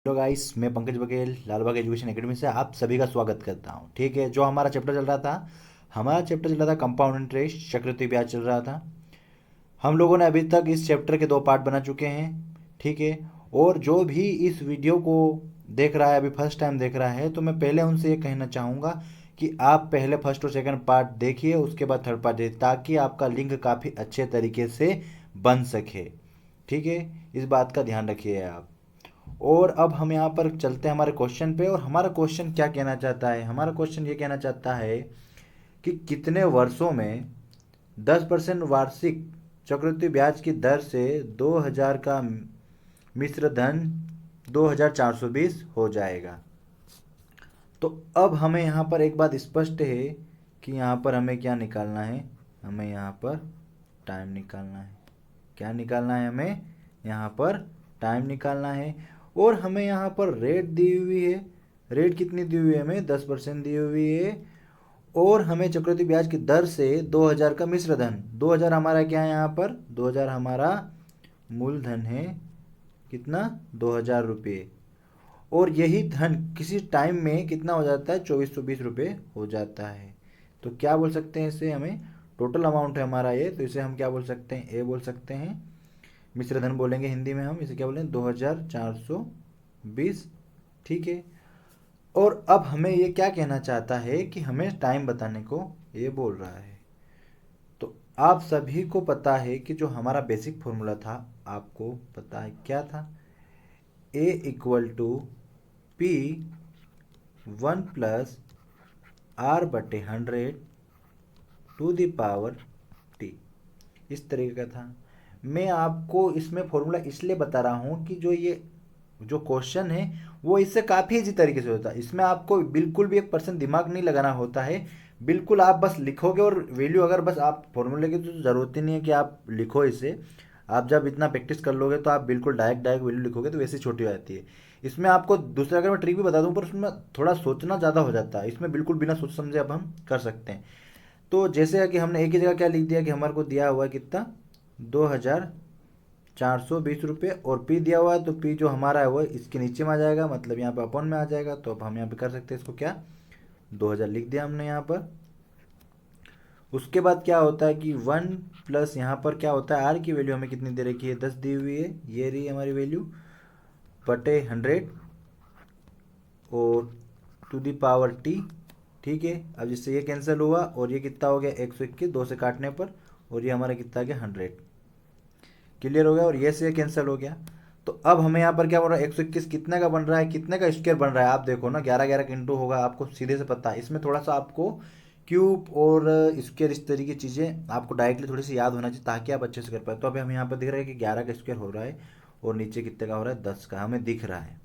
Hello guys, मैं Pankaj Baghel Lalbagh education academy से आप सभी का स्वागत करता हूं। ठीक है, जो हमारा चैप्टर चल रहा था, कंपाउंड इंटरेस्ट, चक्रवृद्धि ब्याज चल रहा था। हम लोगों ने अभी तक इस चैप्टर के 2 पार्ट बना चुके हैं। ठीक है, और जो भी इस वीडियो को देख रहा है, अभी फर्स्ट टाइम देख रहा है, तो मैं पहले उनसे ये कहना चाहूँगा कि आप पहले फर्स्ट और सेकंड पार्ट देखिए, उसके बाद थर्ड पार्ट देखिए, ताकि आपका लिंक काफ़ी अच्छे तरीके से बन सके। ठीक है, इस बात का ध्यान रखिए आप। और अब हम यहाँ पर चलते हैं हमारे क्वेश्चन पे। और हमारा क्वेश्चन क्या कहना चाहता है? हमारा क्वेश्चन ये कहना चाहता है कि कितने वर्षों में 10% वार्षिक चक्रवृद्धि ब्याज की दर से 2000 का मिश्र धन 2420 हो जाएगा। तो अब हमें यहाँ पर एक बात स्पष्ट है कि यहाँ पर हमें क्या निकालना है। हमें यहाँ पर टाइम निकालना है। क्या निकालना है? हमें यहाँ पर टाइम निकालना है। और हमें यहाँ पर रेट दी हुई है। रेट कितनी दी हुई है? हमें 10% दी हुई है। और हमें चक्रवृद्धि ब्याज की दर से 2000 का मिश्र धन, 2000 हमारा क्या है? यहाँ पर 2000 हमारा मूलधन है। कितना? 2000 रुपये। और यही धन किसी टाइम में कितना हो जाता है? 2420 रुपये हो जाता है। तो क्या बोल सकते हैं इसे? हमें टोटल अमाउंट है हमारा ये, तो इसे हम क्या बोल सकते हैं? ए बोल सकते हैं। मिश्र धन बोलेंगे हिंदी में, हम इसे क्या बोलेंगे? 2420। ठीक है। और अब हमें ये क्या कहना चाहता है कि हमें टाइम बताने को ये बोल रहा है। तो आप सभी को पता है कि जो हमारा बेसिक फॉर्मूला था, आपको पता है क्या था? A equal to P 1 + R/100 to the power T. इस तरीके का था। मैं आपको इसमें फॉर्मूला इसलिए बता रहा हूँ कि जो क्वेश्चन है वो इससे काफ़ी इजी तरीके से होता है। इसमें आपको बिल्कुल भी 1% दिमाग नहीं लगाना होता है। बिल्कुल आप बस लिखोगे और वैल्यू, अगर बस आप फॉर्मूले की तो ज़रूरत ही नहीं है कि आप लिखो इसे। आप जब इतना प्रैक्टिस कर लोगे तो आप बिल्कुल डायरेक्ट डायरेक्ट वैल्यू लिखोगे तो वैसे छोटी हो जाती है। इसमें आपको दूसरा अगर मैं ट्रिक भी बता दूं, पर उसमें थोड़ा सोचना ज़्यादा हो जाता है। इसमें बिल्कुल बिना सोच समझे अब हम कर सकते हैं। तो जैसे कि हमने एक ही जगह क्या लिख दिया कि हमारे को दिया हुआ है कितना? 2420 रुपये। और पी दिया हुआ है, तो पी जो हमारा है वो इसके नीचे में आ जाएगा, मतलब यहाँ पे अपॉन में आ जाएगा। तो अब हम यहाँ पे कर सकते हैं इसको क्या? 2000 लिख दिया हमने यहाँ पर। उसके बाद क्या होता है कि 1 + यहाँ पर क्या होता है? आर की वैल्यू हमें कितनी दे रखी है? 10 दी हुई है। ये रही हमारी वैल्यू बटे 100 और टू दी पावर टी। ठीक है, अब जिससे ये कैंसिल हुआ और ये कितना हो गया? 121, 2 से काटने पर। और ये हमारा कितना आ गया? 100। क्लियर हो गया। और ये से कैंसिल हो गया। तो अब हमें यहाँ पर क्या बन रहा है? 121 कितने का बन रहा है? कितने का स्क्वायर बन रहा है? आप देखो ना, 11 11 का इंटू होगा, आपको सीधे से पता है। इसमें थोड़ा सा आपको क्यूब और स्क्वायर इस तरीके की चीज़ें आपको डायरेक्टली थोड़ी सी याद होना चाहिए, ताकि आप अच्छे से कर पाए। तो अभी हम यहाँ पर दिख रहा है कि 11 का स्क्वायर हो रहा है और नीचे कितने का हो रहा है? 10 का हमें दिख रहा है।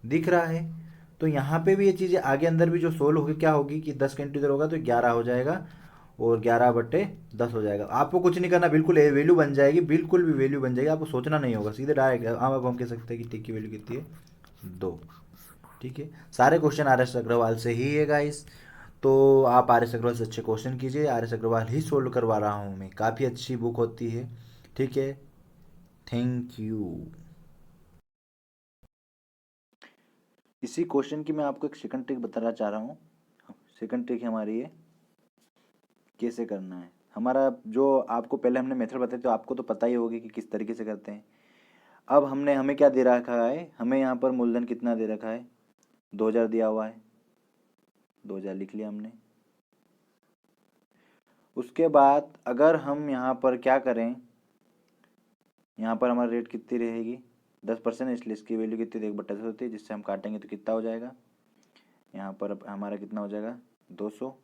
दिख रहा है। तो यहाँ पे भी ये चीज़ें आगे अंदर भी जो सोल्व होगी, क्या होगी कि 10 का इंटू इधर होगा तो 11 हो जाएगा और 11/10 हो जाएगा। आपको कुछ नहीं करना, बिल्कुल वैल्यू बन जाएगी, बिल्कुल भी वैल्यू बन जाएगी। आपको सोचना नहीं होगा, सीधे डायरेक्ट। अब हम कह सकते हैं कि टी की वैल्यू कितनी है? 2। ठीक है। सारे क्वेश्चन आर एस अग्रवाल से ही है गाइस। तो आप आर एस अग्रवाल से अच्छे क्वेश्चन कीजिए। आर एस अग्रवाल ही सोल्व करवा रहा हूँ मैं, काफ़ी अच्छी बुक होती है। ठीक है। Thank you. इसी क्वेश्चन की मैं आपको एक सेकंड ट्रिक बताना चाह रहा हूँ। सेकंड ट्रिक हमारी है कैसे करना है। हमारा जो आपको पहले हमने मेथड बताई, तो आपको तो पता ही होगी कि किस तरीके से करते हैं। अब हमें क्या दे रखा है? हमें यहाँ पर मूलधन कितना दे रखा है? 2000 दिया हुआ है। 2000 लिख लिया हमने। उसके बाद अगर हम यहाँ पर क्या करें, यहाँ पर हमारा रेट कितनी रहेगी? 10%, इसलिए इसकी वैल्यू कितनी? 1/10 होती है, जिससे हम काटेंगे तो कितना हो जाएगा? यहाँ पर हमारा कितना हो जाएगा? 200।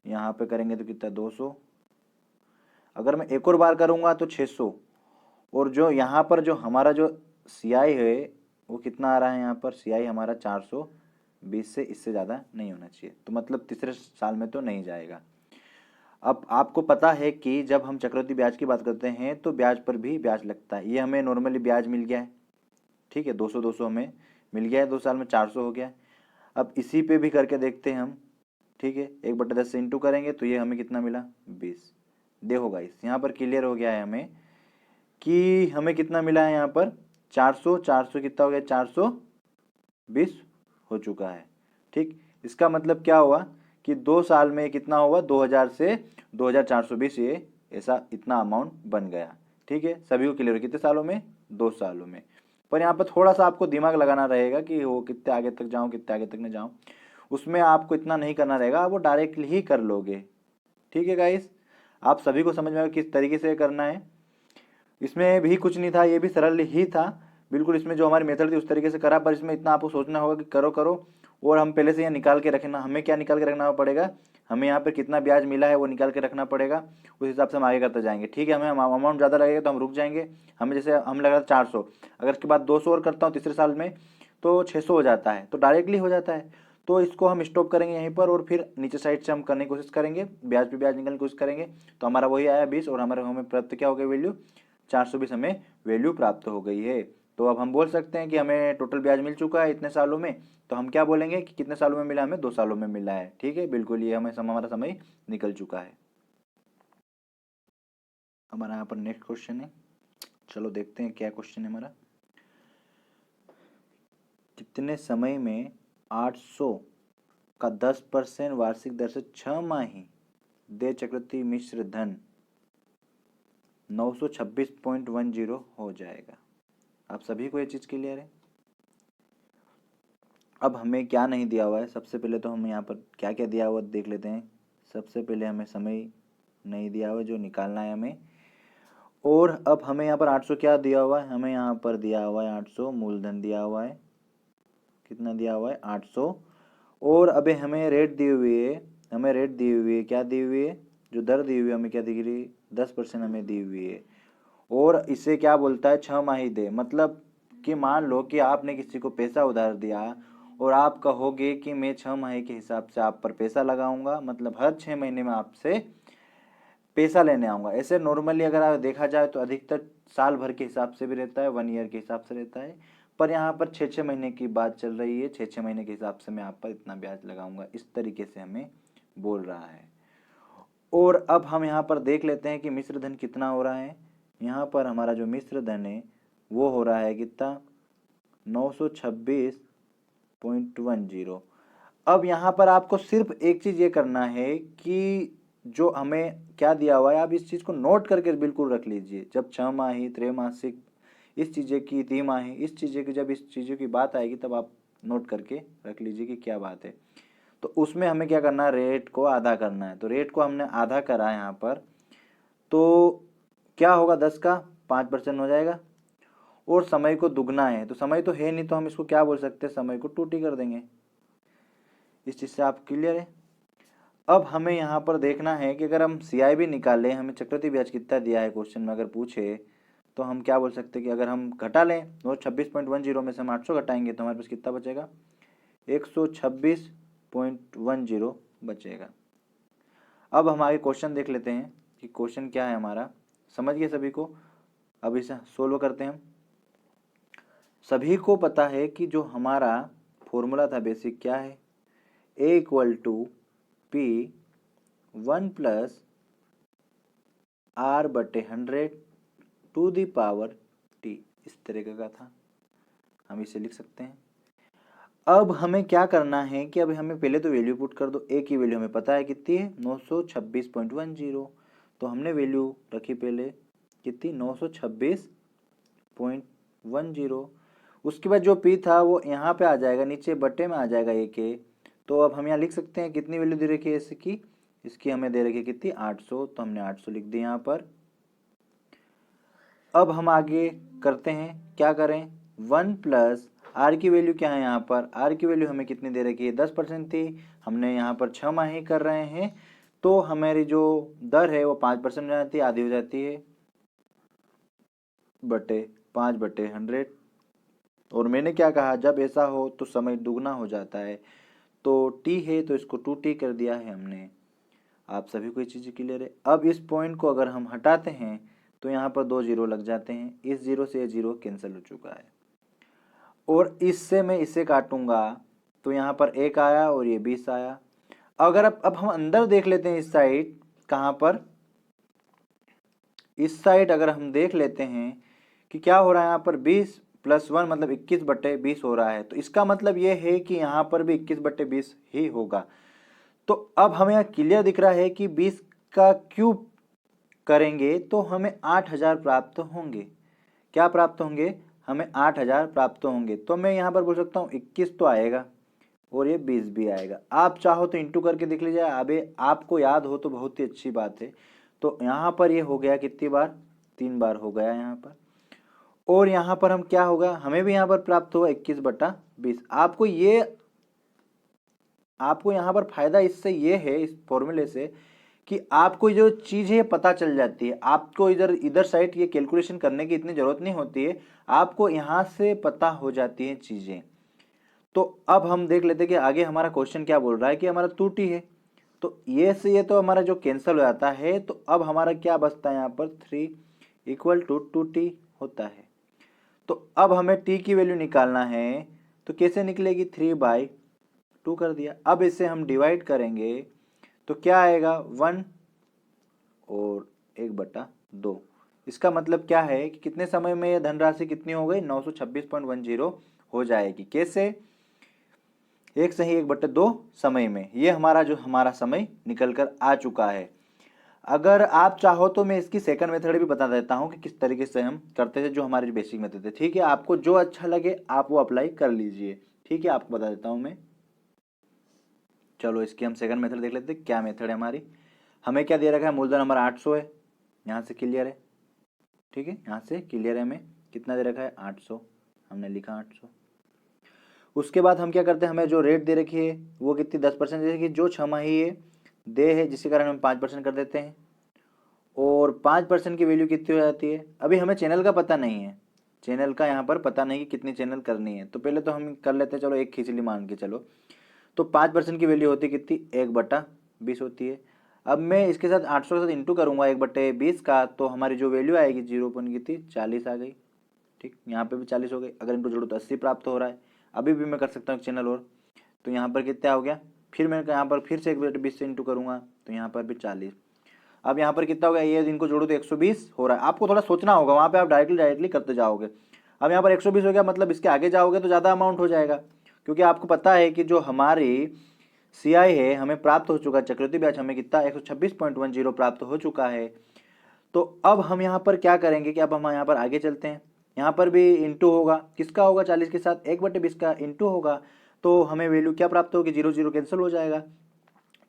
यहाँ पे करेंगे तो कितना? 200। अगर मैं एक और बार करूँगा तो 600। और जो यहाँ पर जो हमारा जो CI है वो कितना आ रहा है? यहाँ पर CI हमारा 420 से इससे ज़्यादा नहीं होना चाहिए। तो मतलब तीसरे साल में तो नहीं जाएगा। अब आपको पता है कि जब हम चक्रवृद्धि ब्याज की बात करते हैं तो ब्याज पर भी ब्याज लगता है। ये हमें नॉर्मली ब्याज मिल गया है। ठीक है, 200 200 हमें मिल गया है। 2 साल में 400 हो गया है। अब इसी पे भी करके देखते हैं हम। ठीक है, 1/10 से इंटू करेंगे तो ये हमें कितना मिला? 20। देखो गाइस, यहाँ पर क्लियर हो गया है हमें कि हमें कितना मिला है यहाँ पर? 400 400 कितना हो गया 420 हो चुका है। ठीक, इसका मतलब क्या हुआ कि 2 साल में कितना हुआ 2000 से 2420, ये ऐसा इतना अमाउंट बन गया। ठीक है, सभी को क्लियर, कितने सालों में 2 सालों में। पर यहाँ पर थोड़ा सा आपको दिमाग लगाना रहेगा कि वो कितने आगे तक जाऊँ कितने आगे तक नहीं जाऊँ, उसमें आपको इतना नहीं करना रहेगा, आप वो डायरेक्टली ही कर लोगे। ठीक है गाइस, आप सभी को समझ में आया किस तरीके से करना है। इसमें भी कुछ नहीं था, ये भी सरल ही था बिल्कुल। इसमें जो हमारी मेथड थी उस तरीके से करा, पर इसमें इतना आपको सोचना होगा कि करो करो, और हम पहले से यहाँ निकाल के रखना, हमें क्या निकाल के रखना पड़ेगा, हमें यहाँ पर कितना ब्याज मिला है वो निकाल के रखना पड़ेगा, उस हिसाब से हम आगे करते जाएंगे। ठीक है, हमें अमाउंट ज़्यादा लगेगा तो हम रुक जाएंगे। हमें जैसे हम लगा 400, अगर इसके बाद 200 और करता हूँ तीसरे साल में तो 600 हो जाता है, तो डायरेक्टली हो जाता है। तो इसको हम स्टॉप करेंगे यहीं पर, और फिर नीचे साइड से हम करने की कोशिश करेंगे, ब्याज पे ब्याज निकालने की कोशिश करेंगे। तो हमारा वही आया 20, और हमारे हमें प्राप्त क्या हो गया वैल्यू 420 हमें वैल्यू प्राप्त हो गई है। तो अब हम बोल सकते हैं कि हमें टोटल ब्याज मिल चुका है इतने सालों में। तो हम क्या बोलेंगे कि कितने सालों में मिला, हमें 2 सालों में मिला है। ठीक है, बिल्कुल, ये हमें हमारा समय निकल चुका है। हमारा यहाँ पर नेक्स्ट क्वेश्चन है, चलो देखते हैं क्या क्वेश्चन है हमारा। कितने समय में 800 का 10% वार्षिक दर से 6 माही दे चक्रवृद्धि मिश्र धन 926.10 हो जाएगा। आप सभी को ये चीज़ क्लियर है। अब हमें क्या नहीं दिया हुआ है, सबसे पहले तो हम यहाँ पर क्या क्या दिया हुआ देख लेते हैं। सबसे पहले हमें समय नहीं दिया हुआ जो निकालना है हमें, और अब हमें यहाँ पर 800 क्या दिया हुआ है, हमें यहाँ पर दिया हुआ है 800 मूलधन दिया हुआ है। कितना दिया हुआ है 800, और अबे हमें रेट दी हुई है, हमें रेट दी हुई है, क्या दी हुई है, जो दर दी हुई है हमें क्या दी गई 10% हमें दी हुई है। और इसे क्या बोलता है 6 माही दे, मतलब कि मान लो कि आपने किसी को पैसा उधार दिया और आप कहोगे कि मैं 6 माही के हिसाब से आप पर पैसा लगाऊंगा, मतलब हर 6 महीने में आपसे पैसा लेने आऊंगा। ऐसे नॉर्मली अगर आप देखा जाए तो अधिकतर साल भर के हिसाब से भी रहता है, 1 ईयर के हिसाब से रहता है, पर यहाँ पर 6 6 महीने की बात चल रही है। 6 6 महीने के हिसाब से मैं आप पर इतना ब्याज लगाऊंगा, इस तरीके से हमें बोल रहा है। और अब हम यहाँ पर देख लेते हैं कि मिश्र धन कितना हो रहा है। यहाँ पर हमारा जो मिश्र धन है वो हो रहा है कितना 926.10। अब यहाँ पर आपको सिर्फ एक चीज़ ये करना है कि जो हमें क्या दिया हुआ है आप इस चीज़ को नोट करके बिल्कुल रख लीजिए। जब 6 माही त्रैमासिक इस चीज़ें की तिमाही इस चीज़ें की जब इस चीज़ों की बात आएगी तब आप नोट करके रख लीजिए कि क्या बात है। तो उसमें हमें क्या करना है, रेट को आधा करना है। तो रेट को हमने आधा करा है यहाँ पर, तो क्या होगा 10 का 5% हो जाएगा। और समय को दुगना है, तो समय तो है नहीं, तो हम इसको क्या बोल सकते हैं, समय को 2t कर देंगे। इस चीज़ से आप क्लियर है। अब हमें यहाँ पर देखना है कि अगर हम CIB निकालें, हमें चक्रवृद्धि ब्याज कितना दिया है क्वेश्चन में अगर पूछे, तो हम क्या बोल सकते हैं कि अगर हम घटा लें 926.10 में से हम 800 घटाएंगे तो हमारे पास कितना बचेगा 126.10 बचेगा। अब हम आगे क्वेश्चन देख लेते हैं कि क्वेश्चन क्या है हमारा, समझ गए सभी को। अब इसे सोल्व करते हैं हम। सभी को पता है कि जो हमारा फॉर्मूला था बेसिक क्या है, A = P 1 + R/100 to the power T, इस तरीके का था, हम इसे लिख सकते हैं। अब हमें क्या करना है कि अभी हमें पहले तो वैल्यू पुट कर दो। A की वैल्यू हमें पता है कितनी है 926.10, तो हमने वैल्यू रखी पहले कितनी 926.10। उसके बाद जो P था वो यहाँ पे आ जाएगा, नीचे बटे में आ जाएगा A के। तो अब हम यहाँ लिख सकते हैं कितनी वैल्यू दे रखी है इसकी, इसकी हमें दे रखी है कितनी 800, तो हमने 800 लिख दिया यहाँ पर। अब हम आगे करते हैं, क्या करें 1 + R की वैल्यू क्या है, यहाँ पर R की वैल्यू हमें कितनी दे रखी है 10% थी, हमने यहाँ पर 6 माही कर रहे हैं, तो हमारी जो दर है वो 5% हो जाती है, आधी हो जाती है बटे 5/100। और मैंने क्या कहा, जब ऐसा हो तो समय दुगना हो जाता है, तो T है तो इसको 2T कर दिया है हमने। आप सभी को ये चीज़ क्लियर है। अब इस पॉइंट को अगर हम हटाते हैं तो यहाँ पर 2 जीरो लग जाते हैं, इस जीरो से ये जीरो कैंसिल हो चुका है, और इससे मैं इसे काटूंगा तो यहाँ पर 1 आया और ये 20 आया। अगर अब हम अंदर देख लेते हैं इस साइड, कहाँ पर, इस साइड अगर हम देख लेते हैं कि क्या हो रहा है, यहाँ पर 20 +1 मतलब 21/20 हो रहा है। तो इसका मतलब ये है कि यहाँ पर भी 21/20 ही होगा। तो अब हमें यहाँ क्लियर दिख रहा है कि 20 का क्यूब करेंगे तो हमें 8000 प्राप्त होंगे। क्या प्राप्त होंगे? हमें 8000 प्राप्त होंगे। तो मैं यहाँ पर बोल सकता हूँ 21 तो आएगा और ये 20 भी आएगा। आप चाहो तो इंटू करके देख लीजिए, अबे आपको याद हो तो बहुत ही अच्छी बात है। तो यहाँ पर ये हो गया कितनी बार? 3 बार हो गया यहाँ पर। और यहाँ पर हम क्या होगा, हमें भी यहाँ पर प्राप्त होगा 21/20। आपको यहाँ पर फायदा इससे ये है, इस फॉर्मूले से, कि आपको जो चीज़ है पता चल जाती है। आपको इधर साइड ये कैलकुलेशन करने की इतनी ज़रूरत नहीं होती है, आपको यहाँ से पता हो जाती हैं चीज़ें। तो अब हम देख लेते हैं कि आगे हमारा क्वेश्चन क्या बोल रहा है कि हमारा 2t है। तो ये से ये तो हमारा जो कैंसिल हो जाता है, तो अब हमारा क्या बचता है यहाँ पर 3 = 2t होता है। तो अब हमें t की वैल्यू निकालना है, तो कैसे निकलेगी? 3/2 कर दिया। अब इसे हम डिवाइड करेंगे तो क्या आएगा? 1 और 1/2। इसका मतलब क्या है कि कितने समय में यह धनराशि कितनी हो गई? 926.10 हो जाएगी। कैसे? 1 से ही 1/2 समय में। ये हमारा समय निकल कर आ चुका है। अगर आप चाहो तो मैं इसकी सेकंड मेथड भी बता देता हूँ कि किस तरीके से हम करते थे, जो हमारी बेसिक मेथड है। ठीक है, आपको जो अच्छा लगे आप वो अप्लाई कर लीजिए। ठीक है, आपको बता देता हूँ मैं। चलो इसकी हम सेकंड मेथड देख लेते हैं। क्या मेथड है हमारी? हमें क्या दे रखा है? मूलधन हमारा 800 है, यहाँ से क्लियर है। ठीक है, यहाँ से क्लियर है। हमें कितना दे रखा है? 800। हमने लिखा 800। उसके बाद हम क्या करते हैं, हमें जो रेट दे रखी है वो कितनी? 10%। जैसे कि जो छमाही है दे है, जिसके कारण हम 5% कर देते हैं। और 5% की वैल्यू कितनी हो जाती है? अभी हमें चैनल का पता नहीं है, चैनल का यहाँ पर पता नहीं कि कितनी चैनल करनी है। तो पहले तो हम कर लेते हैं, चलो एक खींच ली मान के चलो। तो 5% की वैल्यू होती है कितनी? 1/20 होती है। अब मैं इसके साथ 800 के साथ इंटू करूँगा 1/20 का, तो हमारी जो वैल्यू आएगी 0.40 आ गई। ठीक, यहाँ पे भी 40 हो गई। अगर इनको जोड़ो तो 80 प्राप्त हो रहा है। अभी भी मैं कर सकता हूँ एक चैनल और। तो यहाँ पर कितना हो गया? फिर मैं यहाँ पर फिर से 1/20 से इंटू करूँगा तो यहाँ पर भी 40। अब यहाँ पर कितना हो गया? ये इनको जोड़ो तो 120 हो रहा है। आपको थोड़ा सोचना होगा, वहाँ पे आप डायरेक्टली करते जाओगे। अब यहाँ पर 120 हो गया, मतलब इसके आगे जाओगे तो ज़्यादा अमाउंट हो जाएगा, क्योंकि आपको पता है कि जो हमारी CI है हमें प्राप्त हो चुका है, चक्रवृद्धि ब्याज हमें कितना? 126.10 प्राप्त हो चुका है। तो अब हम यहाँ पर क्या करेंगे कि अब हम यहाँ पर आगे चलते हैं। यहाँ पर भी इंटू होगा, किसका होगा? 40 के साथ 1/20 का इंटू होगा। तो हमें वैल्यू क्या प्राप्त होगी? 0 0 कैंसिल हो जाएगा,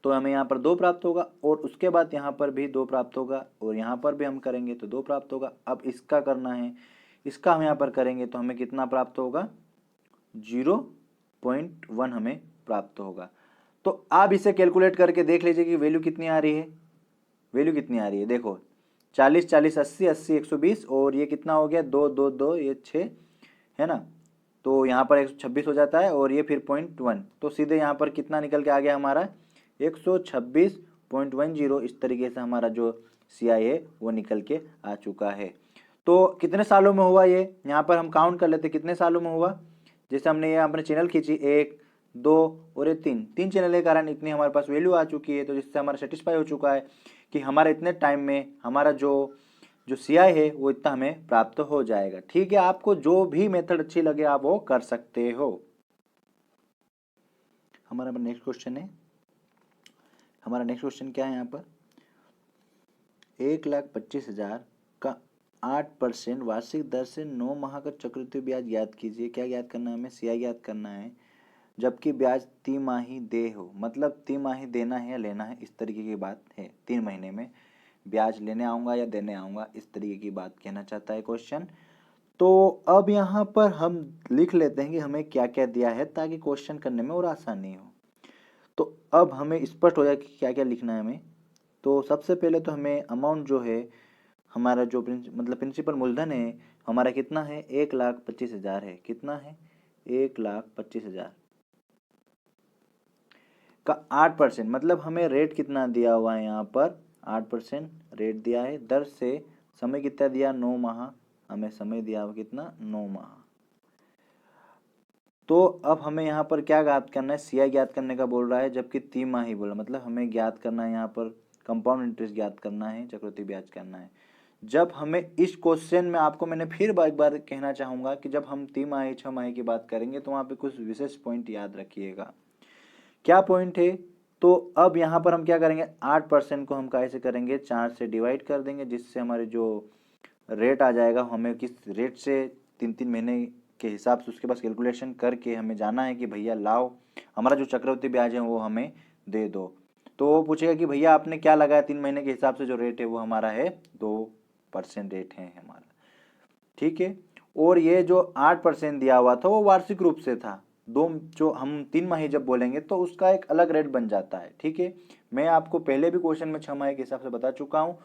तो हमें यहाँ पर 2 प्राप्त होगा। और उसके बाद यहाँ पर भी 2 प्राप्त होगा, और यहाँ पर भी हम करेंगे तो 2 प्राप्त होगा। अब इसका करना है, इसका हम यहाँ पर करेंगे तो हमें कितना प्राप्त होगा? 0.1 हमें प्राप्त होगा। तो आप इसे कैलकुलेट करके देख लीजिए कि वैल्यू कितनी आ रही है। वैल्यू कितनी आ रही है? देखो 40 40 80 80 120, और ये कितना हो गया? 2 2 2 ये 6 है ना। तो यहाँ पर 126 हो जाता है, और ये फिर 0.1, तो सीधे यहाँ पर कितना निकल के आ गया हमारा? 126.10। इस तरीके से हमारा जो CI है वो निकल के आ चुका है। तो कितने सालों में हुआ ये? यहाँ पर हम काउंट कर लेते कितने सालों में हुआ। जैसे हमने ये अपने चैनल खींची 1 2 और ये 3 चैनल के कारण इतनी हमारे पास वैल्यू आ चुकी है। तो जिससे हमारा सेटिस्फाई हो चुका है कि हमारे इतने टाइम में हमारा जो CI है वो इतना हमें प्राप्त हो जाएगा। ठीक है, आपको जो भी मेथड अच्छी लगे आप वो कर सकते हो। हमारा नेक्स्ट क्वेश्चन है, हमारा नेक्स्ट क्वेश्चन क्या है? यहाँ पर 1,25,000 का 8% वार्षिक दर से 9 माह का चक्रवृद्धि ब्याज ज्ञात कीजिए। क्या ज्ञात करना है हमें? CI ज्ञात करना है, जबकि ब्याज तिमाही दे हो, मतलब तिमाही देना है या लेना है, इस तरीके की बात है। 3 महीने में ब्याज लेने आऊँगा या देने आऊँगा, इस तरीके की बात कहना चाहता है क्वेश्चन। तो अब यहाँ पर हम लिख लेते हैं कि हमें क्या क्या दिया है, ताकि क्वेश्चन करने में और आसानी हो। तो अब हमें स्पष्ट हो जाए कि क्या क्या लिखना है हमें। तो सबसे पहले तो हमें अमाउंट जो है, हमारा जो मतलब प्रिंसिपल मूलधन है हमारा कितना है? 1,25,000 है। कितना है? 1,25,000 का 8%, मतलब हमें रेट कितना दिया हुआ है यहाँ पर? 8% रेट दिया है। दर से समय कितना दिया? 9 माह। हमें समय दिया हुआ कितना? 9 माह। तो अब हमें यहाँ पर क्या ज्ञात करना है? CI ज्ञात करने का बोल रहा है, जबकि तिमाही बोला, मतलब हमें ज्ञात करना है यहाँ पर कंपाउंड इंटरेस्ट ज्ञात करना है, चक्रवृद्धि ब्याज करना है। जब हमें इस क्वेश्चन में आपको मैंने फिर एक बार कहना चाहूँगा कि जब हम तिमाही छमाही की बात करेंगे तो वहाँ पे कुछ विशेष पॉइंट याद रखिएगा। क्या पॉइंट है? तो अब यहाँ पर हम क्या करेंगे, 8% को हम कैसे करेंगे, 4 से डिवाइड कर देंगे, जिससे हमारे जो रेट आ जाएगा, हमें किस रेट से 3-3 महीने के हिसाब से उसके पास कैलकुलेशन करके हमें जाना है कि भैया लाओ हमारा जो चक्रवृद्धि ब्याज है वो हमें दे दो। तो वो पूछेगा कि भैया आपने क्या लगाया, 3 महीने के हिसाब से जो रेट है वो हमारा है 2% रेट है हमारा, ठीक है। और ये जो 8% दिया हुआ था वो वार्षिक रूप से था, दो जो हम 3 माही जब बोलेंगे तो उसका एक अलग रेट बन जाता है, ठीक है। मैं आपको पहले भी क्वेश्चन में 6 माही के हिसाब से बता चुका हूँ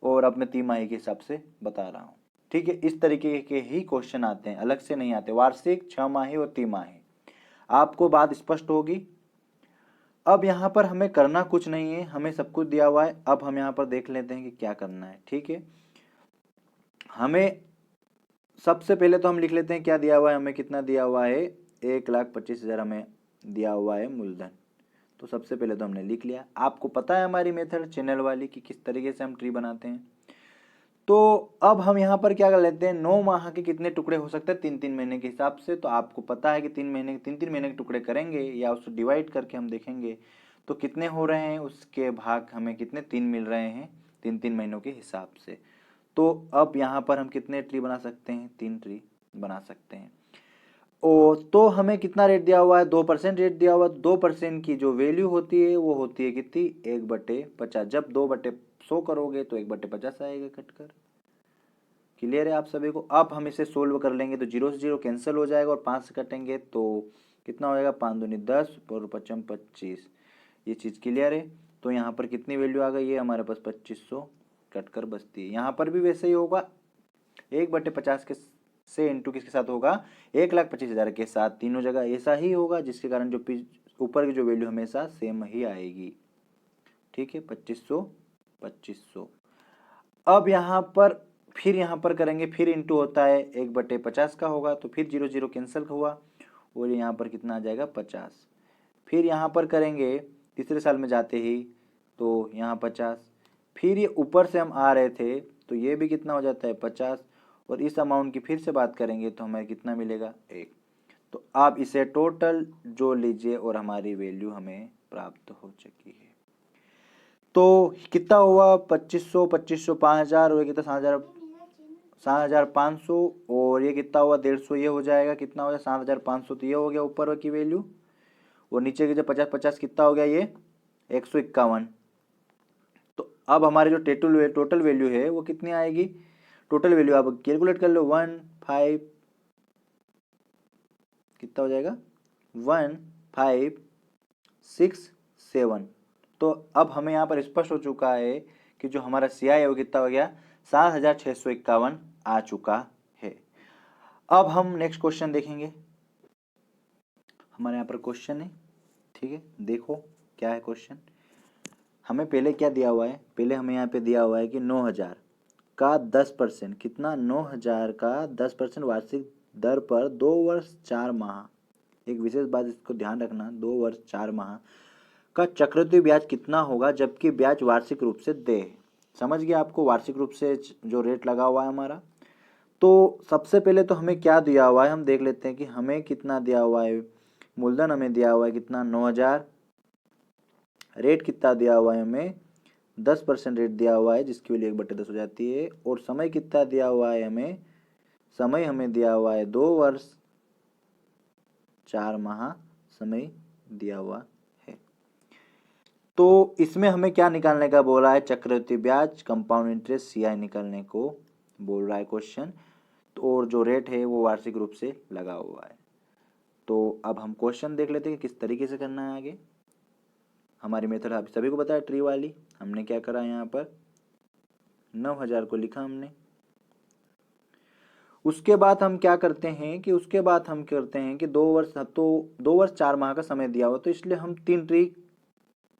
और अब मैं 3 माही के हिसाब से बता रहा हूँ, ठीक है। इस तरीके के ही क्वेश्चन आते हैं, अलग से नहीं आते, वार्षिक, 6 माही और 3 माही। आपको बात स्पष्ट होगी। अब यहाँ पर हमें करना कुछ नहीं है, हमें सब कुछ दिया हुआ है। अब हम यहाँ पर देख लेते हैं कि क्या करना है, ठीक है। हमें सबसे पहले तो हम लिख लेते हैं क्या दिया हुआ है, हमें कितना दिया हुआ है, 1,25,000 हमें दिया हुआ है मूलधन। तो सबसे पहले तो हमने लिख लिया। आपको पता है हमारी मेथड चैनल वाली कि किस तरीके से हम ट्री बनाते हैं। तो अब हम यहाँ पर क्या कर लेते हैं, 9 माह के कितने टुकड़े हो सकते हैं, 3-3 महीने के हिसाब से। तो आपको पता है कि 3-3 महीने के टुकड़े करेंगे या उसको डिवाइड करके हम देखेंगे तो कितने हो रहे हैं, उसके भाग हमें कितने 3 मिल रहे हैं 3-3 महीनों के हिसाब से। तो अब यहाँ पर हम कितने ट्री बना सकते हैं, 3 ट्री बना सकते हैं। ओ तो हमें कितना रेट दिया हुआ है, 2% रेट दिया हुआ है। 2% की जो वैल्यू होती है वो होती है कितनी, 1/50। जब 2/100 करोगे तो 1/50 आएगा कटकर। क्लियर है आप सभी को? अब हम इसे सोल्व कर लेंगे तो 0 से 0 कैंसिल हो जाएगा और 5 से कटेंगे तो कितना हो जाएगा, 5 दूनी 10 और 5 25। ये चीज़ क्लियर है। तो यहाँ पर कितनी वैल्यू आ गई है हमारे पास, 2500 कटकर बचती है। यहाँ पर भी वैसे ही होगा, 1/50 के से इंटू किसके साथ होगा, 1,25,000 के साथ। तीनों जगह ऐसा ही होगा, जिसके कारण जो ऊपर की जो वैल्यू हमेशा सेम ही आएगी, ठीक है। 2500 2500। अब यहाँ पर फिर यहाँ पर करेंगे, फिर इंटू होता है 1/50 का होगा तो फिर 0 0 कैंसिल हुआ और यहाँ पर कितना आ जाएगा, 50। फिर यहाँ पर करेंगे तीसरे साल में जाते ही तो यहाँ 50। फिर ये ऊपर से हम आ रहे थे तो ये भी कितना हो जाता है, 50। और इस अमाउंट की फिर से बात करेंगे तो हमें कितना मिलेगा, 1। तो आप इसे टोटल जोड़ लीजिए और हमारी वैल्यू हमें प्राप्त हो चुकी है। तो कितना हुआ, 2500 2500 5000 और ये कितना 7,500 और ये कितना हुआ 150, ये हो जाएगा कितना हो गया 7,500। तो ये हो गया ऊपर की वैल्यू और नीचे की जो 50-50 कितना हो गया, ये 151। तो अब हमारी जो टोटल वैल्यू है वो कितनी आएगी, टोटल वैल्यू आप कैलकुलेट कर लो, 15 कितना हो जाएगा, 1567। तो अब हमें यहाँ पर स्पष्ट हो चुका है कि जो हमारा CI है वो कितना हो गया, 7,651 आ चुका है। अब हम नेक्स्ट क्वेश्चन देखेंगे। हमारे यहाँ पर क्वेश्चन है, ठीक है। देखो क्या है क्वेश्चन। हमें पहले क्या दिया हुआ है, पहले हमें यहाँ पे दिया हुआ है कि 9,000 का 10%, कितना, 9,000 का 10% वार्षिक दर पर 2 वर्ष 4 माह। एक विशेष बात इसको ध्यान रखना, 2 वर्ष 4 माह का चक्रवृद्धि ब्याज कितना होगा जबकि ब्याज वार्षिक रूप से दे। समझ गया आपको, वार्षिक रूप से जो रेट लगा हुआ है हमारा। तो सबसे पहले तो हमें क्या दिया हुआ है हम देख लेते हैं कि हमें कितना दिया हुआ है। मूलधन हमें दिया हुआ है कितना, 9,000। रेट कितना दिया हुआ है हमें, 10% रेट दिया हुआ है जिसकी वैल्यू 1/10 हो जाती है। और समय कितना दिया हुआ है हमें, समय हमें दिया हुआ है 2 वर्ष 4 माह समय दिया हुआ है। तो इसमें हमें क्या निकालने का बोला है, चक्रवृद्धि ब्याज, कंपाउंड इंटरेस्ट, CI निकालने को बोल रहा है क्वेश्चन। तो और जो रेट है वो वार्षिक रूप से लगा हुआ है। तो अब हम क्वेश्चन देख लेते हैं कि किस तरीके से करना है आगे। हमारी मेथड आप सभी को पता है ट्री वाली। हमने क्या करा, यहाँ पर 9,000 को लिखा हमने। उसके बाद हम क्या करते हैं कि 2 वर्ष, तो 2 वर्ष 4 माह का समय दिया हुआ तो इसलिए हम 3 ट्री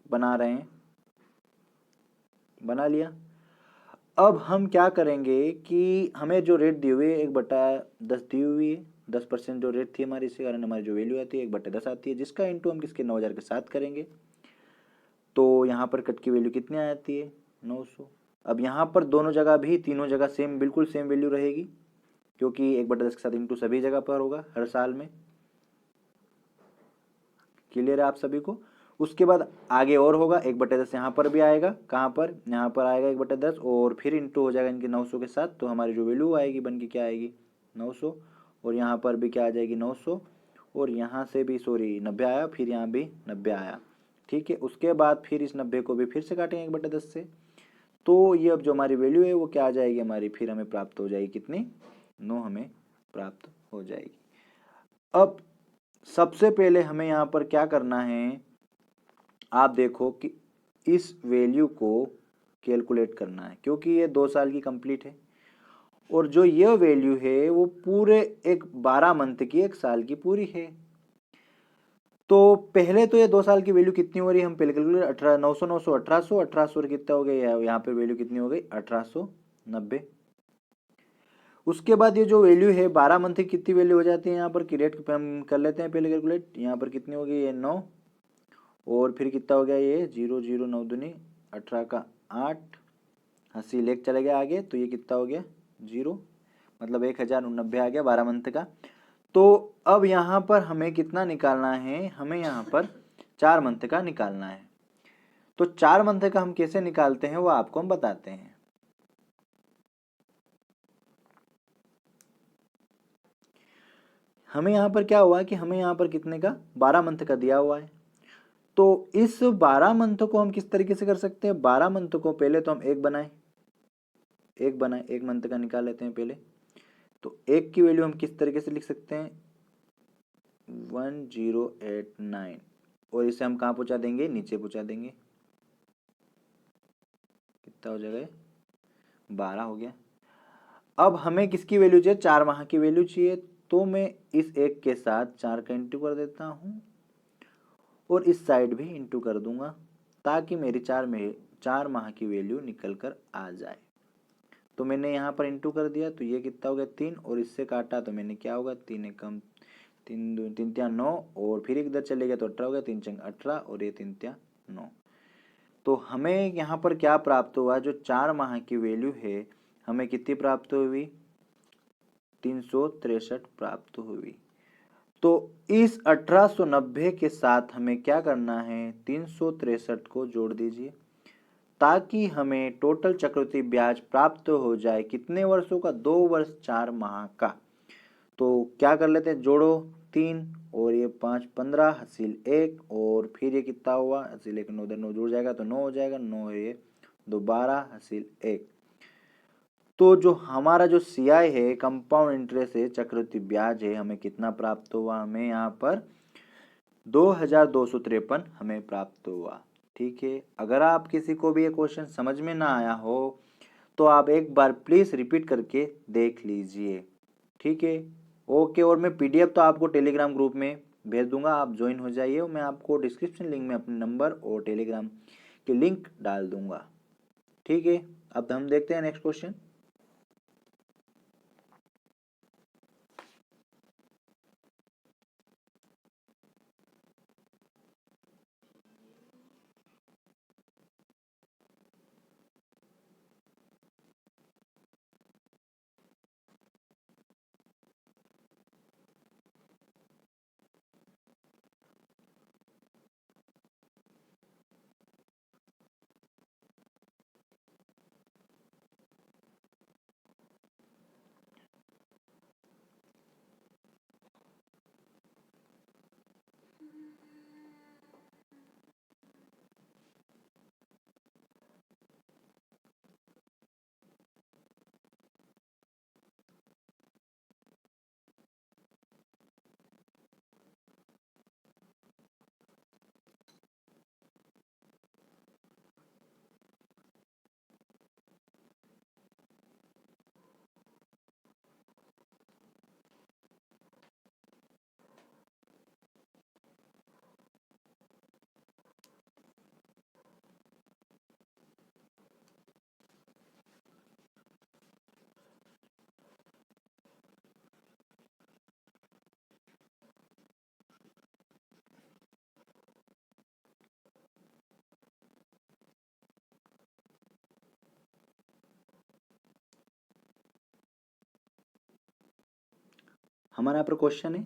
बना रहे हैं, बना लिया। अब हम क्या करेंगे कि हमें जो रेट दी हुई है 1/10 दी हुई है, 10% जो रेट थी हमारी, इसी कारण हमारी जो वैल्यू आती है 1/10 आती है, जिसका इंटू हम किसके 9,000 के साथ करेंगे। तो यहाँ पर कट की वैल्यू कितनी आती है, 900। अब यहाँ पर दोनों जगह भी, तीनों जगह सेम, बिल्कुल सेम वैल्यू रहेगी, क्योंकि 1/10 के साथ इंटू सभी जगह पर होगा हर साल में। क्लियर है आप सभी को? उसके बाद आगे और होगा, 1/10 यहाँ पर भी आएगा, कहाँ पर, यहाँ पर आएगा 1/10, और फिर इंटू हो जाएगा इनके 900 के साथ, तो हमारी जो वैल्यू आएगी बन के क्या आएगी 900, और यहाँ पर भी क्या आ जाएगी 900, और यहाँ से भी सॉरी 90 आया, फिर यहाँ भी 90 आया। ठीक है, उसके बाद फिर इस 90 को भी फिर से काटेंगे 1/10 से, तो ये अब जो हमारी वैल्यू है वो क्या आ जाएगी हमारी, फिर हमें प्राप्त हो जाएगी कितनी, 9 हमें प्राप्त हो जाएगी। अब सबसे पहले हमें यहाँ पर क्या करना है, आप देखो कि इस वैल्यू को कैलकुलेट करना है, क्योंकि ये 2 साल की कंप्लीट है, और जो ये वैल्यू है वो पूरे एक 12 मंथ की, एक साल की पूरी है। तो पहले तो ये 2 साल की वैल्यू कितनी हो रही है, हम पहले कैलकुलेट, 18, 900, 900, 1800, 1800 कितना हो गया, यहाँ पे वैल्यू कितनी हो गई 1890। उसके बाद ये जो वैल्यू है 12 मंथ की कितनी वैल्यू हो जाती है, यहाँ पर क्रिएट हम कर लेते हैं पहले कैलकुलेट, यहाँ पर कितनी हो गई ये 9, और फिर कितना हो गया ये 0 0 9 दूनी 18 का 8, हंसी लेक चले गया आगे, तो ये कितना हो गया 0, मतलब 1090 आ गया 12 मंथ का। तो अब यहाँ पर हमें कितना निकालना है, हमें यहाँ पर 4 मंथ का निकालना है। तो 4 मंथ का हम कैसे निकालते हैं वो आपको हम बताते हैं। हमें यहाँ पर क्या हुआ कि हमें यहाँ पर कितने का 12 मंथ का दिया हुआ है, तो इस 12 मंथ को हम किस तरीके से कर सकते हैं, 12 मंथ को पहले तो हम एक बनाए, एक मंथ का निकाल लेते हैं पहले। तो एक की वैल्यू हम किस तरीके से लिख सकते हैं 1089, और इसे हम कहाँ पहुंचा देंगे, नीचे पहुंचा देंगे, कितना हो जाएगा 12 हो गया। अब हमें किसकी वैल्यू चाहिए, 4 माह की वैल्यू चाहिए, तो मैं इस एक के साथ 4 का इंटू कर देता हूँ, और इस साइड भी इंटू कर दूंगा, ताकि मेरी 4 माह की वैल्यू निकल कर आ जाए। तो मैंने यहाँ पर इंटू कर दिया, तो ये कितना हो गया 3, और इससे काटा तो मैंने क्या होगा 3 एकम 3 2 3 3 9, और फिर इधर चले गया तो 18 हो गया, 3 चंग 18, और ये 3 3 9। तो हमें यहाँ पर क्या प्राप्त हुआ, जो 4 माह की वैल्यू है हमें कितनी प्राप्त हुई 363 प्राप्त हुई। तो इस 1890 के साथ हमें क्या करना है, 363 को जोड़ दीजिए, ताकि हमें टोटल चक्रवृद्धि ब्याज प्राप्त हो जाए कितने वर्षों का, 2 वर्ष 4 माह का। तो क्या कर लेते हैं, जोड़ो 3 और ये 5 15, हासिल 1, और फिर ये कितना हुआ, हासिल 1 9 9 जुड़ जाएगा तो 9 हो जाएगा, 9 ये 2 12, हासिल 1। तो जो हमारा जो CI है, कंपाउंड इंटरेस्ट है, चक्रवृद्धि ब्याज है, हमें कितना प्राप्त हुआ, हमें यहाँ पर 2253 हमें प्राप्त हुआ। ठीक है, अगर आप किसी को भी ये क्वेश्चन समझ में ना आया हो तो आप एक बार प्लीज रिपीट करके देख लीजिए। ठीक है, ओके। और मैं PDF तो आपको टेलीग्राम ग्रुप में भेज दूंगा, आप ज्वाइन हो जाइए, और मैं आपको डिस्क्रिप्शन लिंक में अपने नंबर और टेलीग्राम के लिंक डाल दूंगा। ठीक है, अब हम देखते हैं नेक्स्ट क्वेश्चन। हमारे यहाँ पर क्वेश्चन है,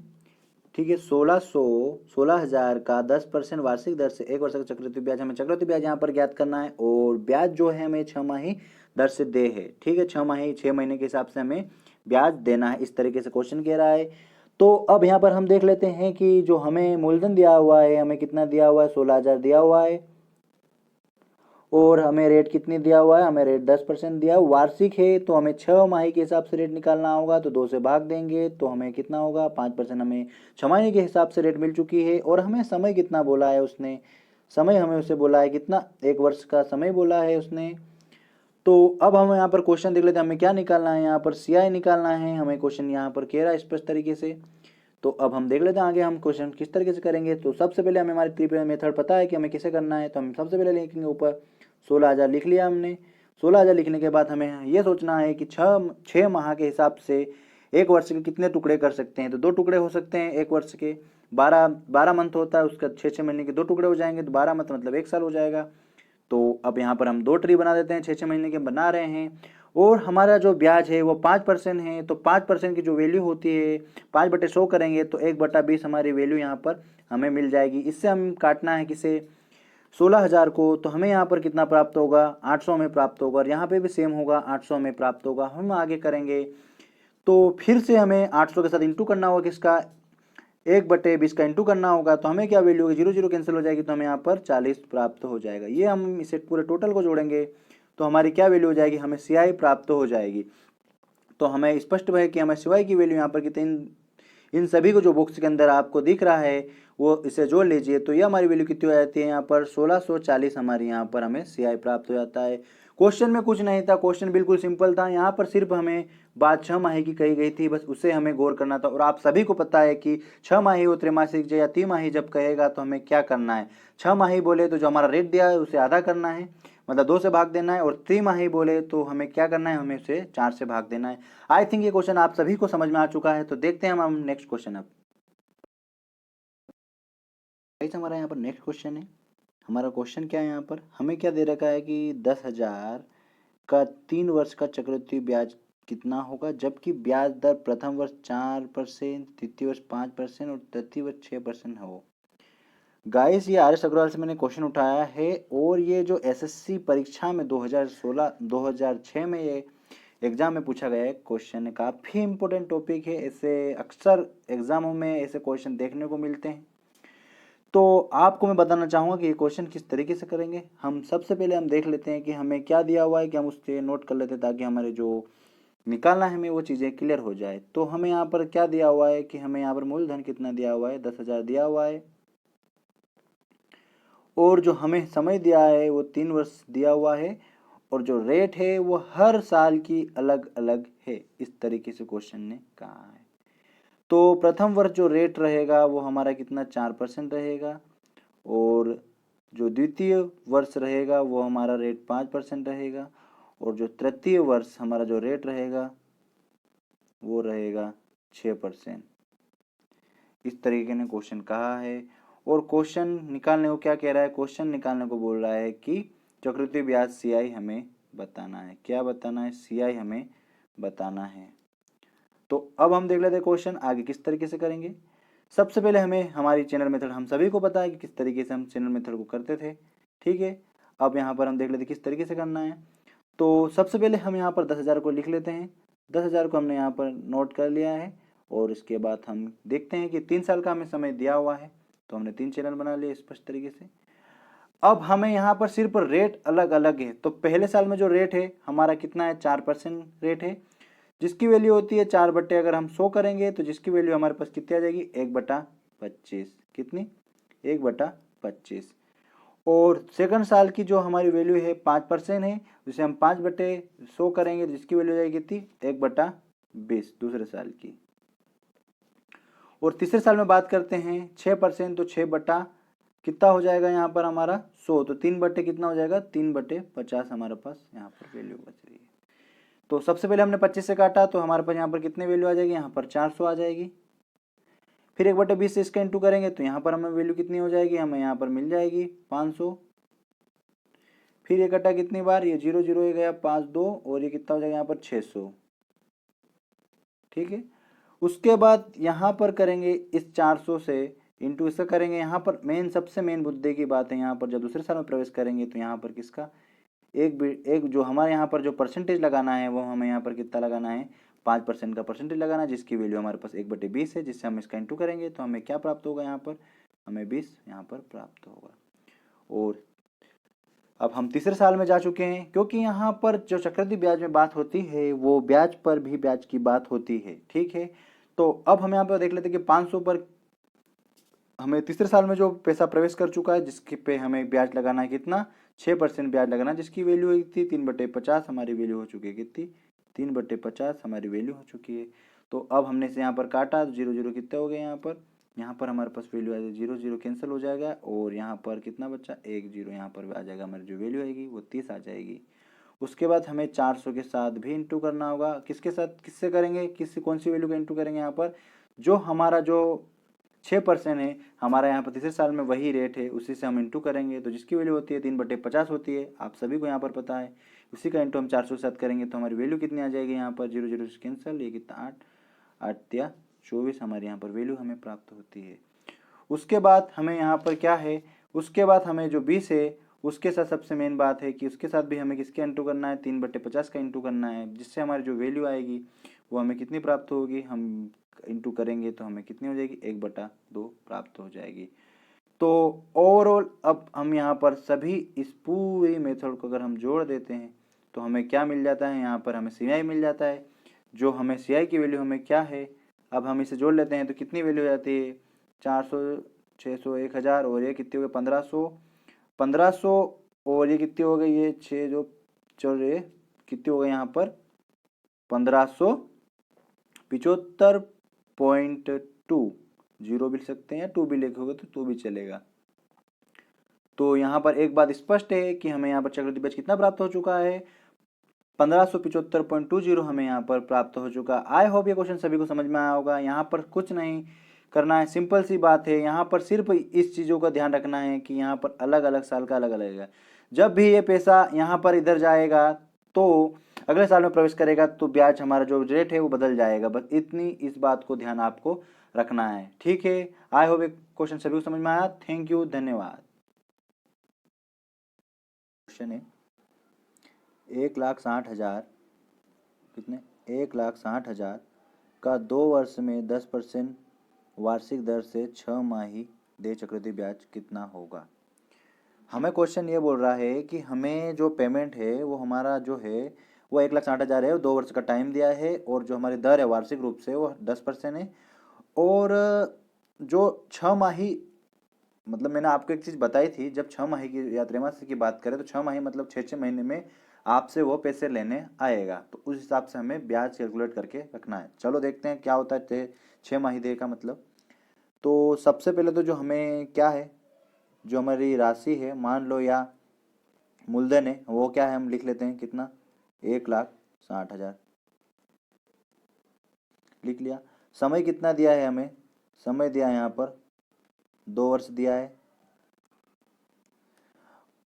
ठीक है, 16,000 का 10% वार्षिक दर से 1 वर्ष का चक्रवृद्धि ब्याज, हमें चक्रवृद्धि ब्याज यहाँ पर ज्ञात करना है और ब्याज जो है हमें 6 माही दर से दे है, ठीक है, 6 महीने के हिसाब से हमें ब्याज देना है, इस तरीके से क्वेश्चन कह रहा है। तो अब यहाँ पर हम देख लेते हैं कि जो हमें मूलधन दिया हुआ है, हमें कितना दिया हुआ है, 16,000 दिया हुआ है और हमें रेट कितनी दिया हुआ है, हमें रेट 10% दिया हुआ, वार्षिक है तो हमें 6 माही के हिसाब से रेट निकालना होगा, तो 2 से भाग देंगे तो हमें कितना होगा, 5%, हमें 6 महीने के हिसाब से रेट मिल चुकी है। और हमें समय कितना बोला है उसने, समय हमें उसे बोला है कितना, 1 वर्ष का समय बोला है उसने। तो अब हम यहाँ पर क्वेश्चन देख लेते हैं, हमें क्या निकालना है, यहाँ पर सीआई निकालना है, हमें क्वेश्चन यहाँ पर कह रहा है स्पष्ट तरीके से। तो अब हम देख लेते हैं आगे हम क्वेश्चन किस तरीके से करेंगे। तो सबसे पहले हमें हमारी ट्रिपल मेथड पता है कि हमें किसे करना है, तो हम सबसे पहले लिखेंगे ऊपर 16,000 लिख लिया हमने। 16,000 लिखने के बाद हमें ये सोचना है कि 6 माह के हिसाब से 1 वर्ष के कितने टुकड़े कर सकते हैं, तो 2 टुकड़े हो सकते हैं 1 वर्ष के, 12 मंथ होता है, उसका 6 महीने के 2 टुकड़े हो जाएंगे, तो 12 मंथ मतलब 1 साल हो जाएगा। तो अब यहाँ पर हम 2 ट्री बना देते हैं, 6 महीने के बना रहे हैं। और हमारा जो ब्याज है वो 5% है, तो 5% की जो वैल्यू होती है 5/100 करेंगे तो 1/20 हमारी वैल्यू यहाँ पर हमें मिल जाएगी। इससे हम काटना है किसे, 16,000 को, तो हमें यहाँ पर कितना प्राप्त होगा, 800 हमें प्राप्त होगा, और यहाँ पे भी सेम होगा, 800 हमें प्राप्त होगा। हम आगे करेंगे तो फिर से हमें 800 के साथ इंटू करना होगा, किसका, 1/20 का इंटू करना होगा, तो हमें क्या वैल्यू होगी, 0 0 कैंसिल हो जाएगी, तो हमें यहाँ पर 40 प्राप्त हो जाएगा। ये हम इसे पूरे टोटल को जोड़ेंगे तो हमारी क्या वैल्यू हो जाएगी, हमें सीआई प्राप्त हो जाएगी। तो हमें स्पष्ट है कि हमें सीआई की वैल्यू यहाँ पर कितनी, इन सभी को जो बॉक्स के अंदर आपको दिख रहा है वो इसे जोड़ लीजिए, तो ये हमारी वैल्यू कितनी हो जाती है, यहाँ पर 1640 हमारी यहाँ पर हमें सीआई प्राप्त हो जाता है। क्वेश्चन में कुछ नहीं था, क्वेश्चन बिल्कुल सिंपल था, यहाँ पर सिर्फ हमें बात 6 माही की कही गई थी, बस उसे हमें गौर करना था। और आप सभी को पता है कि 6 माही और त्रैमासिक या 3 माही जब कहेगा तो हमें क्या करना है, 6 माही बोले तो जो हमारा रेट दिया है उसे आधा करना है, मतलब 2 से भाग देना है, और 3 माही बोले तो हमें क्या करना है, हमें उसे 4 से भाग देना है। आई थिंक ये क्वेश्चन आप सभी को समझ में आ चुका है। तो देखते हैं हम नेक्स्ट क्वेश्चन। अब हमारा यहाँ पर नेक्स्ट क्वेश्चन है, हमारा क्वेश्चन क्या है, यहाँ पर हमें क्या दे रखा है कि 10,000 का 3 वर्ष का चक्रवृद्धि ब्याज कितना होगा, जबकि ब्याज दर प्रथम वर्ष 4%, द्वितीय वर्ष 5% और तृतीय वर्ष 6% हो। गाइस ये आर एस अग्रवाल से मैंने क्वेश्चन उठाया है, और ये जो एसएससी परीक्षा में 2006 में ये एग्जाम में पूछा गया है क्वेश्चन, काफ़ी इंपॉर्टेंट टॉपिक है, ऐसे अक्सर एग्जामों में ऐसे क्वेश्चन देखने को मिलते हैं। तो आपको मैं बताना चाहूँगा कि ये क्वेश्चन किस तरीके से करेंगे। हम सबसे पहले हम देख लेते हैं कि हमें क्या दिया हुआ है, कि हम उससे नोट कर लेते हैं ताकि हमारे जो निकालना है हमें वो चीज़ें क्लियर हो जाए। तो हमें यहाँ पर क्या दिया हुआ है कि हमें यहाँ पर मूलधन कितना दिया हुआ है, 10,000 दिया हुआ है, और जो हमें समय दिया है वो 3 वर्ष दिया हुआ है, और जो रेट है वो हर साल की अलग अलग है, इस तरीके से क्वेश्चन ने कहा है। तो प्रथम वर्ष जो रेट रहेगा वो हमारा कितना, 4% रहेगा, और जो द्वितीय वर्ष रहेगा वो हमारा रेट 5% रहेगा, और जो तृतीय वर्ष हमारा जो रेट रहेगा वो रहेगा 6%। इस तरीके ने क्वेश्चन कहा है। और क्वेश्चन निकालने को क्या कह रहा है, क्वेश्चन निकालने को बोल रहा है कि चक्रवृद्धि ब्याज सीआई हमें बताना है। क्या बताना है, सीआई हमें बताना है। तो अब हम देख लेते हैं क्वेश्चन आगे किस तरीके से करेंगे। सबसे पहले हमें हमारी चैनल मेथड हम सभी को पता है कि किस तरीके से हम चैनल मेथड को करते थे, ठीक है। अब यहाँ पर हम देख लेते हैं किस तरीके से करना है। तो सबसे पहले हम यहाँ पर 10,000 को लिख लेते हैं, 10,000 को हमने यहाँ पर नोट कर लिया है, और इसके बाद हम देखते हैं कि 3 साल का हमें समय दिया हुआ है, तो हमने 3 चैनल बना लिए स्पष्ट तरीके से। अब हमें यहाँ पर सिर्फ रेट अलग अलग है, तो पहले साल में जो रेट है हमारा कितना है, 4% रेट है, जिसकी वैल्यू होती है 4 अगर हम 100 करेंगे तो जिसकी वैल्यू हमारे पास कितनी आ जाएगी, 1/25, कितनी, 1/25। और सेकंड साल की जो हमारी वैल्यू है 5% है, जिसे हम 5/100 करेंगे तो जिसकी वैल्यू जाएगी कितनी, 1/20 दूसरे साल की। और तीसरे साल में बात करते हैं 6%, तो 6 कितना हो जाएगा यहाँ पर हमारा 100, तो 3 कितना हो जाएगा, 3/50 हमारे पास यहाँ पर वैल्यू बच रही है। तो सबसे पहले हमने 25 से काटा, तो हमारे पास यहाँ पर कितने वैल्यू आ जाएगी, यहाँ पर 400 आ जाएगी। फिर 1/20 से इसका इंटू करेंगे तो यहाँ पर हमें वैल्यू कितनी हो जाएगी, हमें यहाँ पर मिल जाएगी 500। फिर ये कटा कितनी बार, ये 0 0 गया 5 2, और ये कितना हो जाएगा यहाँ पर 600, ठीक है। उसके बाद यहाँ पर करेंगे इस 400 से इंटू इसका करेंगे। यहाँ पर मेन सबसे मेन मुद्दे की बात है, यहाँ पर जब दूसरे साल में प्रवेश करेंगे तो यहाँ पर किसका एक जो हमारे यहाँ पर जो परसेंटेज लगाना है वो हमें यहाँ पर कितना लगाना है, 5% का परसेंटेज लगाना है, जिसकी वैल्यू हमारे पास 1/20 है, जिससे हम इसका इंटू करेंगे तो हमें क्या प्राप्त होगा, यहाँ पर हमें 20 यहाँ पर प्राप्त होगा। और अब हम तीसरे साल में जा चुके हैं, क्योंकि यहाँ पर जो चक्रवृद्धि ब्याज में बात होती है वो ब्याज पर भी ब्याज की बात होती है, ठीक है। तो अब हम यहाँ पर देख लेते हैं कि 500 पर हमें तीसरे साल में जो पैसा प्रवेश कर चुका है, जिसके पे हमें ब्याज लगाना है कितना, 6% ब्याज लगाना है, जिसकी वैल्यू हुई थी 3/50। हमारी वैल्यू हो चुकी है कितनी, 3/50 हमारी वैल्यू हो चुकी है। तो अब हमने इसे यहाँ पर काटा तो 0 0 कितने हो गए, यहाँ पर हमारे पास वैल्यू आ जाएगी 0 0 कैंसिल हो जाएगा, और यहाँ पर कितना बचा, 1 0 यहाँ पर आ जाएगा, हमारी जो वैल्यू आएगी वो 30 आ जाएगी। उसके बाद हमें 400 के साथ भी इंटू करना होगा, किसके साथ, किससे करेंगे, कौन सी वैल्यू का इंटू करेंगे, यहाँ पर जो हमारा जो 6% है, हमारा यहाँ पर तीसरे साल में वही रेट है, उसी से हम इंटू करेंगे, तो जिसकी वैल्यू होती है 3/50 होती है, आप सभी को यहाँ पर पता है। उसी का इंटू हम 400 के साथ करेंगे तो हमारी वैल्यू कितनी आ जाएगी, यहाँ पर 0 0 कैंसिल, ये कितना 8 8 या 24 हमारे यहाँ पर वैल्यू हमें प्राप्त होती है। उसके बाद हमें यहाँ पर क्या है, उसके बाद हमें जो 20 है उसके साथ सबसे मेन बात है कि उसके साथ भी हमें किसके इंटू करना है, 3/50 का इंटू करना है, जिससे हमारी जो वैल्यू आएगी वो हमें कितनी प्राप्त होगी, हम इंटू करेंगे तो हमें कितनी हो जाएगी, 1/2 प्राप्त हो जाएगी। तो ओवरऑल अब हम यहाँ पर सभी इस पूरी मेथड को अगर हम जोड़ देते हैं तो हमें क्या मिल जाता है, यहाँ पर हमें CI मिल जाता है। जो हमें CI की वैल्यू हमें क्या है, अब हम इसे जोड़ लेते हैं तो कितनी वैल्यू हो जाती है, 400 600 1000, और ये कितनी हो गई 1500 और ये कितनी हो गई, ये 6 जो चल रही कितनी हो गई यहाँ पर 1575.2, 0 भी लिख सकते हैं, 2 भी लिखोगे तो भी चलेगा। तो यहाँ पर एक बात स्पष्ट है कि हमें यहाँ पर चक्रवृद्धि ब्याज कितना प्राप्त हो चुका है, 1575.20 हमें यहाँ पर प्राप्त हो चुका। आई होप ये क्वेश्चन सभी को समझ में आया होगा। यहाँ पर कुछ नहीं करना है, सिंपल सी बात है, यहाँ पर सिर्फ इस चीज़ों का ध्यान रखना है कि यहाँ पर अलग अलग साल का अलग अलग है। जब भी ये पैसा यहाँ पर इधर जाएगा तो अगले साल में प्रवेश करेगा तो ब्याज हमारा जो रेट है वो बदल जाएगा, बस इतनी इस बात को ध्यान आपको रखना है, ठीक है। आई होप ये क्वेश्चन सभी को समझ में आया। थैंक यू, धन्यवाद। क्वेश्चन है 1,60,000 कितने, 1,60,000 का 2 वर्ष में 10% वार्षिक दर से 6 माही देय चक्रवृद्धि ब्याज कितना होगा। हमें क्वेश्चन ये बोल रहा है कि हमें जो पेमेंट है वो हमारा जो है वो 1,60,000 है, 2 वर्ष का टाइम दिया है, और जो हमारी दर है वार्षिक रूप से वो 10% है, और जो 6 माही, मतलब मैंने आपको एक चीज़ बताई थी, जब 6 माही की या त्रैमासिक की बात करें तो 6 माही मतलब 6 महीने में आपसे वो पैसे लेने आएगा, तो उस हिसाब से हमें ब्याज कैलकुलेट करके रखना है। चलो देखते हैं क्या होता है 6 माही देय का मतलब। तो सबसे पहले तो जो हमें क्या है, जो हमारी राशि है मान लो या मूलधन है वो क्या है, हम लिख लेते हैं कितना, 1,60,000 लिख लिया। समय कितना दिया है हमें, समय दिया है यहाँ पर 2 वर्ष दिया है,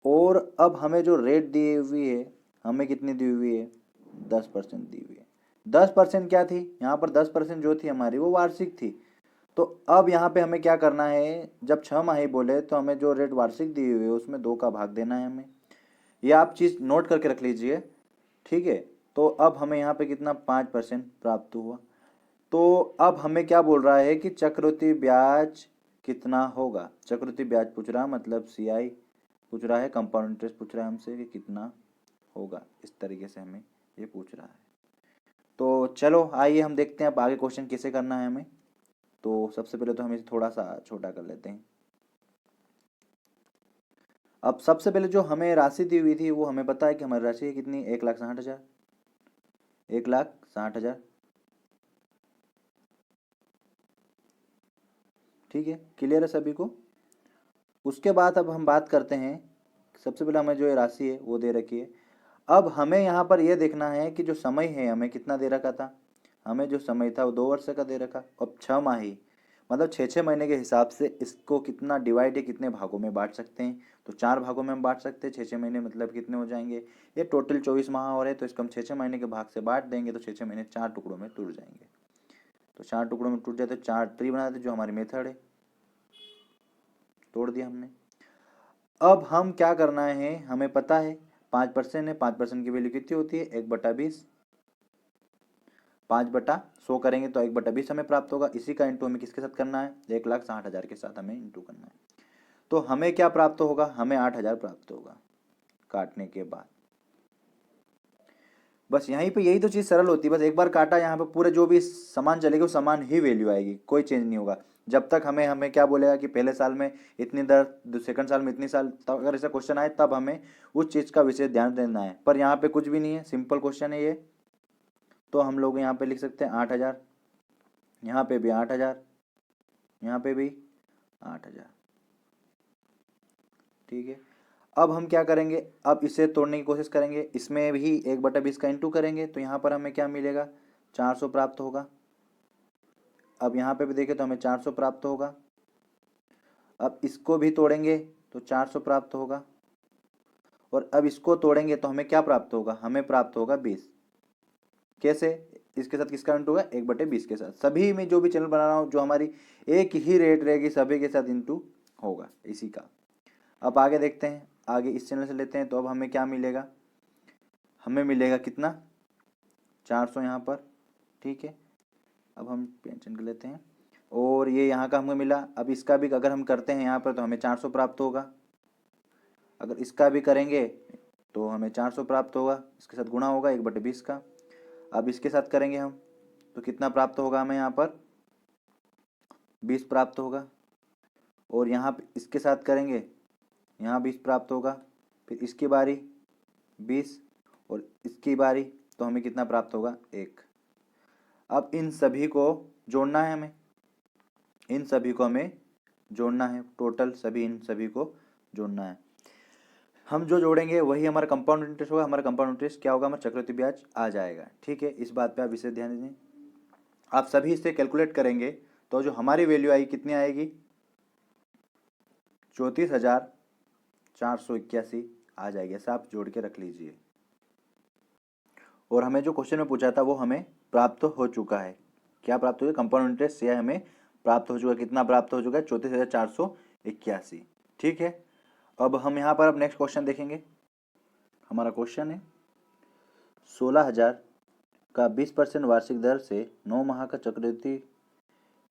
और अब हमें जो रेट दी हुई है हमें कितनी दी हुई है, 10% दी हुई है। 10% क्या थी, यहाँ पर 10% जो थी हमारी वो वार्षिक थी। तो अब यहाँ पे हमें क्या करना है, जब 6 माही बोले तो हमें जो रेट वार्षिक दी हुई है उसमें 2 का भाग देना है हमें। ये आप चीज़ नोट करके रख लीजिए, ठीक है। तो अब हमें यहाँ पे कितना 5% प्राप्त हुआ। तो अब हमें क्या बोल रहा है कि चक्रवृद्धि ब्याज कितना होगा, चक्रवृद्धि ब्याज पूछ रहा है, मतलब CI पूछ रहा है, कंपाउंड इंटरेस्ट पूछ रहा है हमसे कि कितना होगा, इस तरीके से हमें ये पूछ रहा है। तो चलो आइए हम देखते हैं अब आगे क्वेश्चन कैसे करना है हमें। तो सबसे पहले तो हम इसे थोड़ा सा छोटा कर लेते हैं। अब सबसे पहले जो हमें राशि दी हुई थी वो हमें पता है कि हमारी राशि है कितनी, 1,60,000, 1,60,000, ठीक है, क्लियर है सभी को। उसके बाद अब हम बात करते हैं, सबसे पहले हमें जो ये राशि है वो दे रखी है। अब हमें यहाँ पर यह देखना है कि जो समय है हमें कितना दे रखा था, हमें जो समय था वो 2 वर्ष का दे रखा। अब 6 माही मतलब 6 महीने के हिसाब से इसको कितना डिवाइड है, कितने भागों में बांट सकते हैं, तो 4 भागों में हम बांट सकते हैं। 6 महीने मतलब कितने हो जाएंगे, ये टोटल 24 माह हो रहे हैं, तो इसको हम 6 महीने के भाग से बांट देंगे तो 6 महीने 4 टुकड़ों में टूट जाएंगे। तो 4 टुकड़ों में टूट जाए तो 4 ट्री बना देते, जो हमारी मेथड है। तोड़ दिया हमने। अब हम क्या करना है, हमें पता है 5% है, 5% की वैल्यू कितनी होती है, 1/20। 5/100 करेंगे तो 1/20 हमें प्राप्त होगा। इसी का इंटू हमें किसके साथ करना है, 1,60,000 के साथ हमें इंटू करना है। तो हमें क्या प्राप्त होगा, हमें 8,000 प्राप्त होगा काटने के बाद। बस यहीं पे यही तो चीज़ सरल होती है। बस एक बार काटा, यहाँ पे पूरे जो भी सामान चलेगा वो सामान ही वैल्यू आएगी, कोई चेंज नहीं होगा। जब तक हमें हमें क्या बोलेगा कि पहले साल में इतनी दर, सेकंड साल में इतनी साल, तब अगर ऐसा क्वेश्चन आए तब हमें उस चीज़ का विशेष ध्यान देना है। पर यहाँ पे कुछ भी नहीं है, सिंपल क्वेश्चन है ये। तो हम लोग यहाँ पे लिख सकते हैं 8,000, यहाँ पे भी 8,000, यहाँ पे भी 8,000। ठीक है। अब हम क्या करेंगे, अब इसे तोड़ने की कोशिश करेंगे। इसमें भी 1/20 का इंटू करेंगे तो यहाँ पर हमें क्या मिलेगा, 400 प्राप्त होगा। अब यहाँ पे भी देखें तो हमें 400 प्राप्त होगा। अब इसको भी तोड़ेंगे तो 400 प्राप्त होगा। और अब इसको तोड़ेंगे तो हमें क्या प्राप्त होगा, हमें प्राप्त होगा 20। कैसे, इसके साथ किसका इंटू होगा, 1/20 के साथ। सभी में जो भी चैनल बना रहा हूँ, जो हमारी एक ही रेट रहेगी, सभी के साथ इंटू होगा इसी का। अब आगे देखते हैं, आगे इस चैनल से लेते हैं तो अब हमें क्या मिलेगा, हमें मिलेगा कितना, 400 यहाँ पर। ठीक है। अब हम पेंशन कर लेते हैं और ये यहाँ का हमें मिला। अब इसका भी अगर हम करते हैं यहाँ पर तो हमें 400 प्राप्त होगा। अगर इसका भी करेंगे तो हमें 400 प्राप्त होगा, इसके साथ गुणा होगा 1/20 का। अब इसके साथ करेंगे हम तो कितना प्राप्त होगा, हमें यहाँ पर 20 प्राप्त होगा। और यहाँ पे इसके साथ करेंगे, यहाँ 20 प्राप्त होगा। फिर इसकी बारी 20 और इसकी बारी, तो हमें कितना प्राप्त होगा, 1। अब इन सभी को जोड़ना है हमें, इन सभी को हमें जोड़ना है, टोटल सभी इन सभी को जोड़ना है। हम जो जोड़ेंगे वही हमारा कंपाउंड इंटरेस्ट होगा। हमारा कंपाउंड इंटरेस्ट क्या होगा, हमारा चक्रवृद्धि ब्याज आ जाएगा। ठीक है, इस बात पे आप विशेष ध्यान दें। आप सभी इसे कैलकुलेट करेंगे तो जो हमारी वैल्यू आएगी कितनी आएगी, 34,481 आ जाएगी। ऐसा आप जोड़ के रख लीजिए। और हमें जो क्वेश्चन में पूछा था वो हमें प्राप्त हो चुका है। क्या प्राप्त हो गया, कंपाउंड इंटरेस्ट से हमें प्राप्त हो चुका है। कितना प्राप्त हो चुका है, 34,481। ठीक है। अब हम यहाँ पर अब नेक्स्ट क्वेश्चन देखेंगे। हमारा क्वेश्चन है 16,000 का 20% वार्षिक दर से 9 माह का चक्रवृद्धि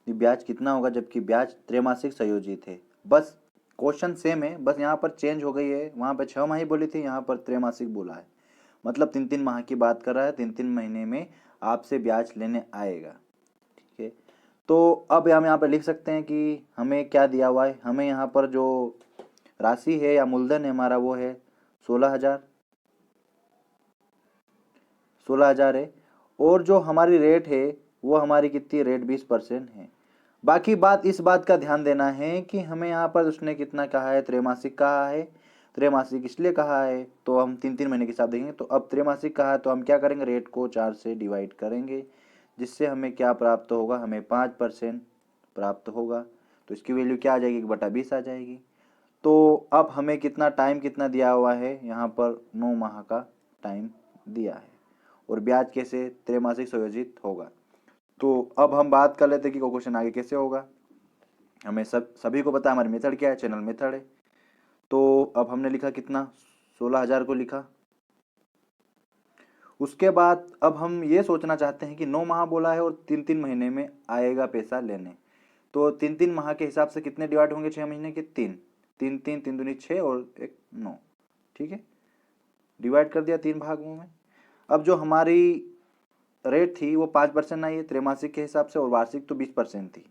ब्याज कितना होगा, जबकि ब्याज त्रैमासिक संयोजित है। बस क्वेश्चन सेम है, बस यहाँ पर चेंज हो गई है। वहाँ पर 6 माही बोली थी, यहाँ पर त्रैमासिक बोला है। मतलब 3-3 माह की बात कर रहा है, 3-3 महीने में आपसे ब्याज लेने आएगा। ठीक है। तो अब हम यहाँ पर लिख सकते हैं कि हमें क्या दिया हुआ है। हमें यहाँ पर जो राशि है या मूलधन है हमारा वो है 16,000 है। और जो हमारी रेट है वो हमारी कितनी, रेट 20% है। बाकी बात इस बात का ध्यान देना है कि हमें यहाँ पर उसने कितना कहा है, त्रैमासिक कहा है। त्रैमासिक इसलिए कहा है तो हम 3-3 महीने के हिसाब देखेंगे। तो अब त्रैमासिक कहा है तो हम क्या करेंगे, रेट को 4 से डिवाइड करेंगे, जिससे हमें क्या प्राप्त होगा, हमें 5% प्राप्त होगा। तो इसकी वैल्यू क्या आ जाएगी, 1/20 आ जाएगी। तो अब हमें कितना टाइम कितना दिया हुआ है, यहाँ पर 9 माह का टाइम दिया है। और ब्याज कैसे, त्रैमासिक संयोजित होगा। तो अब हम बात कर लेते हैं कि क्वेश्चन आगे कैसे होगा। हमें सभी को पता है हमारी मेथड क्या है, चैनल मेथड है। तो अब हमने लिखा कितना, 16,000 को लिखा। उसके बाद अब हम ये सोचना चाहते हैं कि 9 माह बोला है और 3-3 महीने में आएगा पैसा लेने। तो 3-3 माह के हिसाब से कितने डिवाइड होंगे, 6 महीने के 3, 3 दूनी 6 और 1 9। ठीक है, डिवाइड कर दिया 3 भागों में। अब जो हमारी रेट थी वो 5% आई है त्रैमासिक के हिसाब से, और वार्षिक तो 20% थी।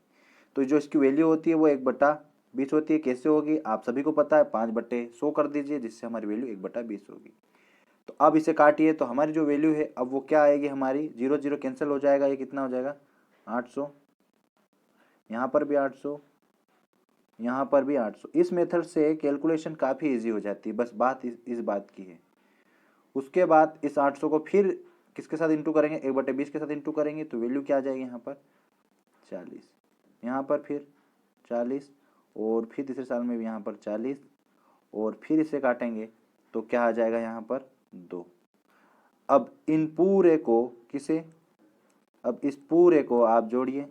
तो जो इसकी वैल्यू होती है वो 1/20 होती है। कैसे होगी, आप सभी को पता है, 5/100 कर दीजिए, जिससे हमारी वैल्यू 1/20 होगी। तो अब इसे काटिए तो हमारी जो वैल्यू है अब वो क्या आएगी, हमारी 0 0 कैंसिल हो जाएगा। ये कितना हो जाएगा, 800। यहाँ पर भी 800, यहाँ पर भी 800। इस मेथड से कैलकुलेशन काफ़ी इजी हो जाती है। बस बात इस बात की है। उसके बाद इस 800 को फिर किसके साथ इंटू करेंगे, 1/20 के साथ इंटू करेंगे। तो वैल्यू क्या आ जाएगी, यहाँ पर 40, यहाँ पर फिर 40, और फिर तीसरे साल में भी यहाँ पर 40, और फिर इसे काटेंगे तो क्या आ जाएगा, यहाँ पर 2। अब इन पूरे को किसे, अब इस पूरे को आप जोड़िए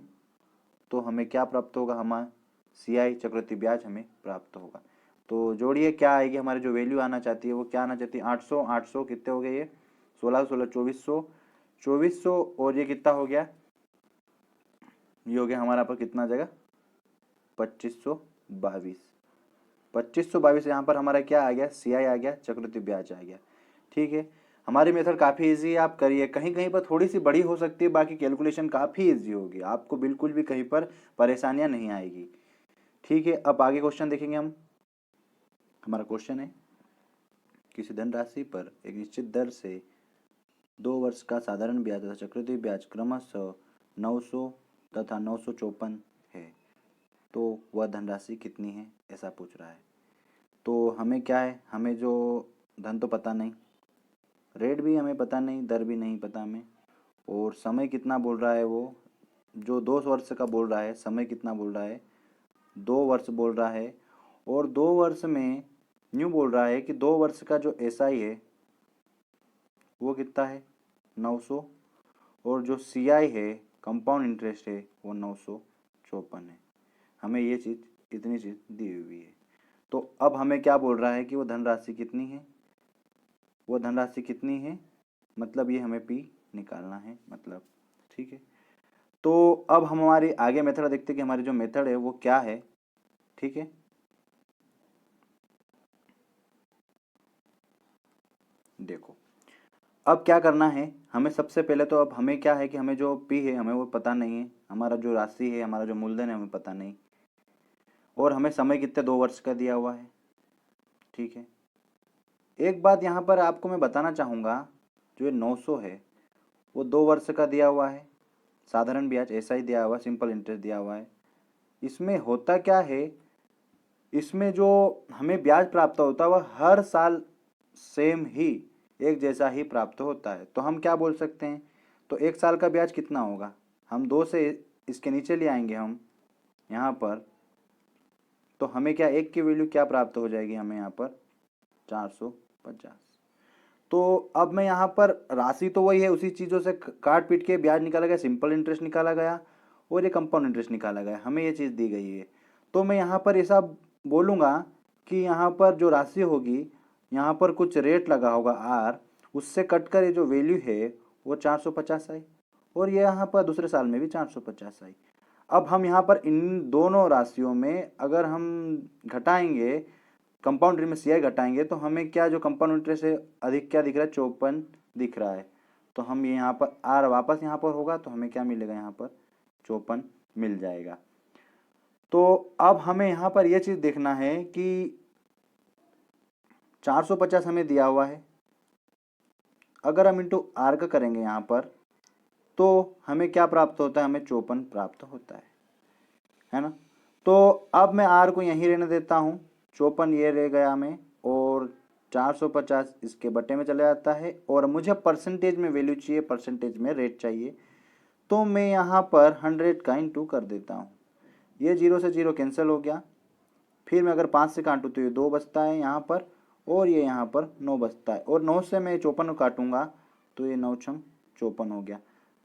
तो हमें क्या प्राप्त होगा, हमारा CI चक्रवृद्धि ब्याज हमें प्राप्त होगा। तो जोड़िए क्या आएगी, हमारी जो वैल्यू आना चाहती है वो क्या आना चाहती है, 800 800 कितने हो गए ये 16 16 2400 2400 और ये कितना हो गया, ये हो गया हमारा पर कितना आ जाएगा 2522। 2522 यहाँ पर हमारा क्या आ गया, CI आ गया, चक्रवृद्धि ब्याज आ गया। ठीक है, हमारी मेथड काफ़ी इजी है, आप करिए। कहीं कहीं पर थोड़ी सी बड़ी हो सकती है, बाकी कैलकुलेशन काफ़ी इजी होगी, आपको बिल्कुल भी कहीं पर परेशानियां नहीं आएगी। ठीक है, अब आगे क्वेश्चन देखेंगे हम। हमारा क्वेश्चन है, किसी धनराशि पर एक निश्चित दर से 2 वर्ष का साधारण ब्याज तथा चक्रवृद्धि ब्याज क्रमशः 900 तथा 954 है, तो वह धनराशि कितनी है, ऐसा पूछ रहा है। तो हमें क्या है, हमें जो धन तो पता नहीं, रेट भी हमें पता नहीं, दर भी नहीं पता हमें, और समय कितना बोल रहा है, वो जो 2 वर्ष का बोल रहा है, समय कितना बोल रहा है 2 वर्ष बोल रहा है, और 2 वर्ष में यूँ बोल रहा है कि 2 वर्ष का जो SI है वो कितना है 900, और जो CI है कंपाउंड इंटरेस्ट है वो 954 है। हमें ये चीज़ इतनी चीज़ दी हुई है। तो अब हमें क्या बोल रहा है कि वो धनराशि कितनी है, वो धनराशि कितनी है, मतलब ये हमें P निकालना है मतलब। ठीक है, तो अब हम हमारी आगे मेथड देखते हैं कि हमारी जो मेथड है वो क्या है। ठीक है, देखो अब क्या करना है हमें, सबसे पहले तो अब हमें क्या है कि हमें जो P है हमें वो पता नहीं है, हमारा जो राशि है, हमारा जो मूलधन है हमें पता नहीं, और हमें समय कितने 2 वर्ष का दिया हुआ है। ठीक है, एक बात यहाँ पर आपको मैं बताना चाहूँगा, जो ये 900 है वो 2 वर्ष का दिया हुआ है, साधारण ब्याज ऐसा ही दिया हुआ है, सिंपल इंटरेस्ट दिया हुआ है। इसमें होता क्या है, इसमें जो हमें ब्याज प्राप्त होता है वह हर साल सेम ही एक जैसा ही प्राप्त होता है। तो हम क्या बोल सकते हैं, तो 1 साल का ब्याज कितना होगा, हम 2 से इसके नीचे ले आएंगे हम यहाँ पर, तो हमें क्या 1 की वैल्यू क्या प्राप्त हो जाएगी, हमें यहाँ पर 450। तो अब मैं यहाँ पर राशि तो वही है, उसी चीज़ों से काट पीट के ब्याज निकाला गया, सिंपल इंटरेस्ट निकाला गया और ये कंपाउंड इंटरेस्ट निकाला गया, हमें ये चीज़ दी गई है। तो मैं यहाँ पर ऐसा बोलूँगा कि यहाँ पर जो राशि होगी, यहाँ पर कुछ रेट लगा होगा R, उससे कट कर ये जो वैल्यू है वो 450 आई, और ये यहाँ पर दूसरे साल में भी 450 आई। अब हम यहाँ पर इन दोनों राशियों में अगर हम घटाएंगे, कंपाउंड में CI घटाएंगे, तो हमें क्या जो कंपाउंड इंटरेस्ट है अधिक क्या दिख रहा है 54 दिख रहा है। तो हम ये यहाँ पर R वापस यहाँ पर होगा तो हमें क्या मिलेगा, यहाँ पर 54 मिल जाएगा। तो अब हमें यहाँ पर यह चीज़ देखना है कि 450 हमें दिया हुआ है, अगर हम इंटू R का करेंगे यहाँ पर तो हमें क्या प्राप्त होता है, हमें 54 प्राप्त होता है ना। तो अब मैं R को यहीं रहने देता हूँ, 54 ये रह गया में, और 450 इसके बटे में चला जाता है, और मुझे परसेंटेज में वैल्यू चाहिए, परसेंटेज में रेट चाहिए, तो मैं यहाँ पर 100 का इंटू कर देता हूँ। ये 0 से 0 कैंसिल हो गया, फिर मैं अगर 5 से काटूँ तो ये 2 बचता है यहाँ पर, और ये यहाँ पर 9 बचता है, और 9 से मैं 54 काटूँगा तो ये 9 छम 54 हो गया।